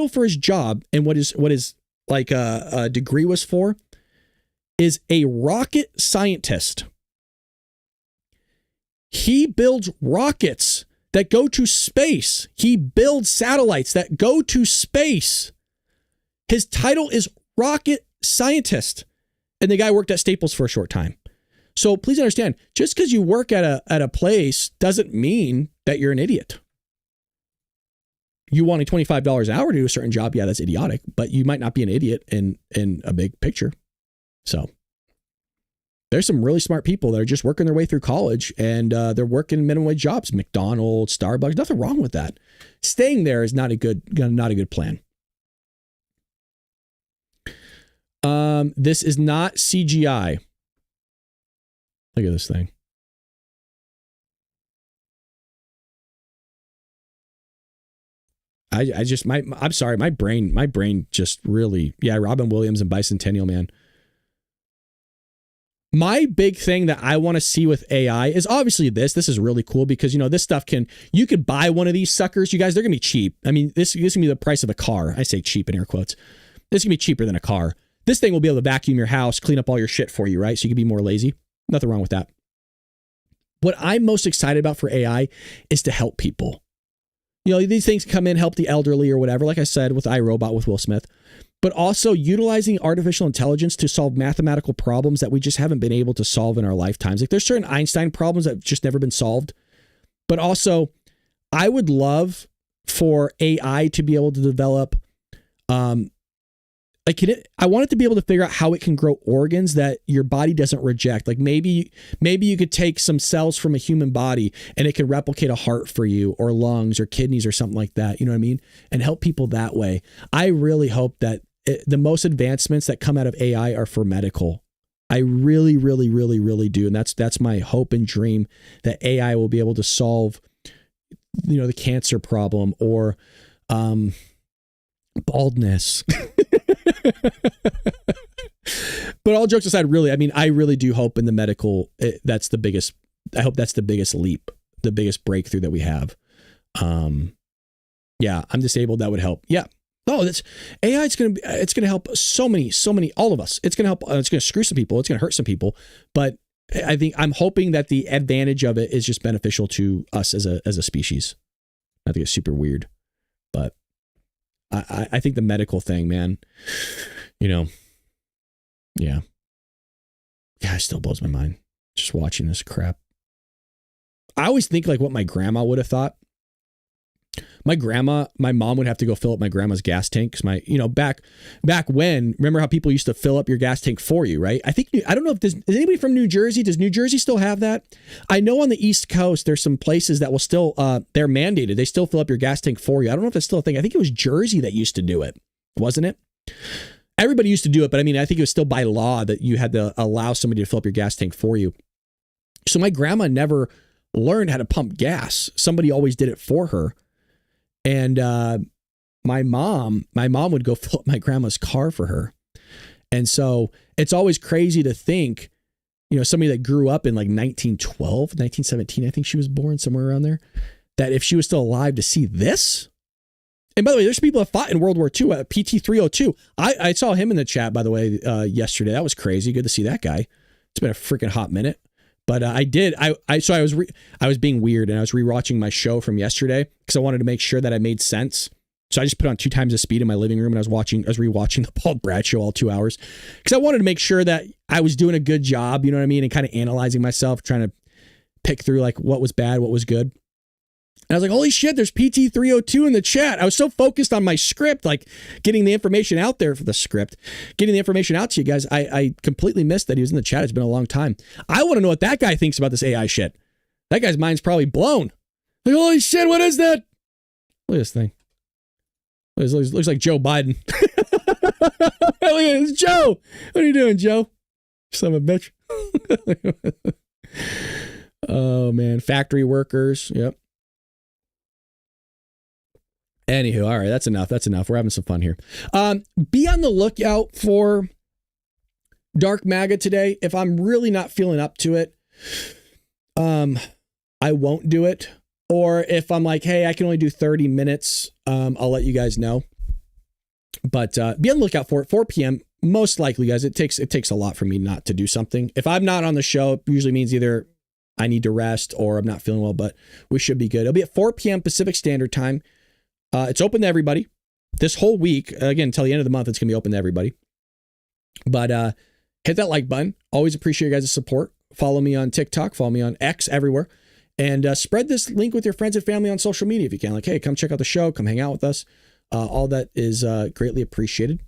for his job and what his like a degree was for is a rocket scientist. He builds rockets that go to space. He builds satellites that go to space. His title is rocket scientist. And the guy worked at Staples for a short time. So please understand, just because you work at a place doesn't mean that you're an idiot. You wanting $25 an hour to do a certain job, yeah, that's idiotic, but you might not be an idiot in a big picture. So there's some really smart people that are just working their way through college and they're working minimum wage jobs, McDonald's, Starbucks, nothing wrong with that. Staying there is not a good plan. This is not CGI. Look at this thing. I'm sorry, my brain just really, yeah, Robin Williams and Bicentennial Man. My big thing that I want to see with AI is obviously this is really cool because, you know, this stuff you could buy one of these suckers, you guys, they're going to be cheap. I mean, this can be the price of a car. I say cheap in air quotes. This can be cheaper than a car. This thing will be able to vacuum your house, clean up all your shit for you, right? So you can be more lazy. Nothing wrong with that. What I'm most excited about for AI is to help people. You know, these things come in, help the elderly or whatever, like I said, with iRobot with Will Smith, but also utilizing artificial intelligence to solve mathematical problems that we just haven't been able to solve in our lifetimes. Like there's certain Einstein problems that have just never been solved. But also, I would love for AI to be able to develop, I want it to be able to figure out how it can grow organs that your body doesn't reject. Like maybe you could take some cells from a human body and it could replicate a heart for you or lungs or kidneys or something like that. You know what I mean? And help people that way. I really hope that the most advancements that come out of AI are for medical. I really, really, really, really do. And that's my hope and dream that AI will be able to solve the cancer problem or baldness. But all jokes aside, really, I mean, I really do hope in the medical, that's the biggest, I hope that's the biggest leap, the biggest breakthrough that we have. Yeah, I'm disabled. That would help. Yeah. Oh, that's AI. It's going to help so many, all of us. It's going to help. It's going to screw some people. It's going to hurt some people. But I think I'm hoping that the advantage of it is just beneficial to us as a species. I think it's super weird, but I think the medical thing, man, yeah. Yeah, it still blows my mind just watching this crap. I always think like what my grandma would have thought. My mom would have to go fill up my grandma's gas tank because back when, remember how people used to fill up your gas tank for you, right? I don't know if is anybody from New Jersey? Does New Jersey still have that? I know on the East Coast, there's some places that will still, they're mandated. They still fill up your gas tank for you. I don't know if that's still a thing. I think it was Jersey that used to do it, wasn't it? Everybody used to do it, but I mean, I think it was still by law that you had to allow somebody to fill up your gas tank for you. So my grandma never learned how to pump gas. Somebody always did it for her. And my mom would go fill up my grandma's car for her. And so it's always crazy to think, somebody that grew up in like 1912, 1917, I think she was born somewhere around there, that if she was still alive to see this. And by the way, there's people that fought in World War II, PT-302. I saw him in the chat, by the way, yesterday. That was crazy. Good to see that guy. It's been a freaking hot minute. But I was being weird and I was rewatching my show from yesterday because I wanted to make sure that I made sense. So I just put on 2 times the speed in my living room and I was rewatching the Bald Brad Show all 2 hours because I wanted to make sure that I was doing a good job, you know what I mean? And kind of analyzing myself, trying to pick through like what was bad, what was good. And I was like, holy shit, there's PT-302 in the chat. I was so focused on my script, like getting the information out there for the script, getting the information out to you guys. I completely missed that he was in the chat. It's been a long time. I want to know what that guy thinks about this AI shit. That guy's mind's probably blown. Like, holy shit, what is that? Look at this thing. Looks like Joe Biden. Look at this, Joe. What are you doing, Joe? Son of a bitch. Oh, man. Factory workers. Yep. Anywho, all right, that's enough. We're having some fun here. Be on the lookout for Dark MAGA today. If I'm really not feeling up to it, I won't do it. Or if I'm like, hey, I can only do 30 minutes, I'll let you guys know. But be on the lookout for it. 4 p.m. Most likely, guys. It takes a lot for me not to do something. If I'm not on the show, it usually means either I need to rest or I'm not feeling well. But we should be good. It'll be at 4 p.m. Pacific Standard Time. It's open to everybody this whole week. Again, until the end of the month, it's going to be open to everybody. But hit that like button. Always appreciate your guys' support. Follow me on TikTok. Follow me on X, everywhere. And spread this link with your friends and family on social media if you can. Like, hey, come check out the show. Come hang out with us. All that is greatly appreciated.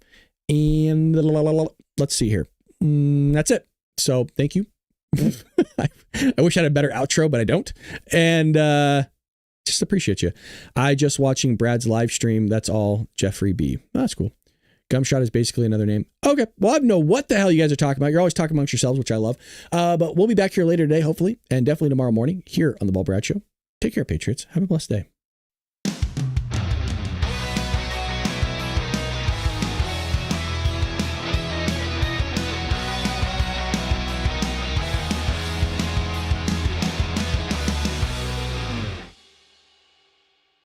And let's see here. That's it. So thank you. I wish I had a better outro, but I don't. And just appreciate you. I just watching Brad's live stream. That's all. Jeffrey B. Oh, that's cool. Gumshot is basically another name. Okay. Well, I don't know what the hell you guys are talking about. You're always talking amongst yourselves, which I love. But we'll be back here later today, hopefully, and definitely tomorrow morning here on the Bald Brad Show. Take care, Patriots. Have a blessed day.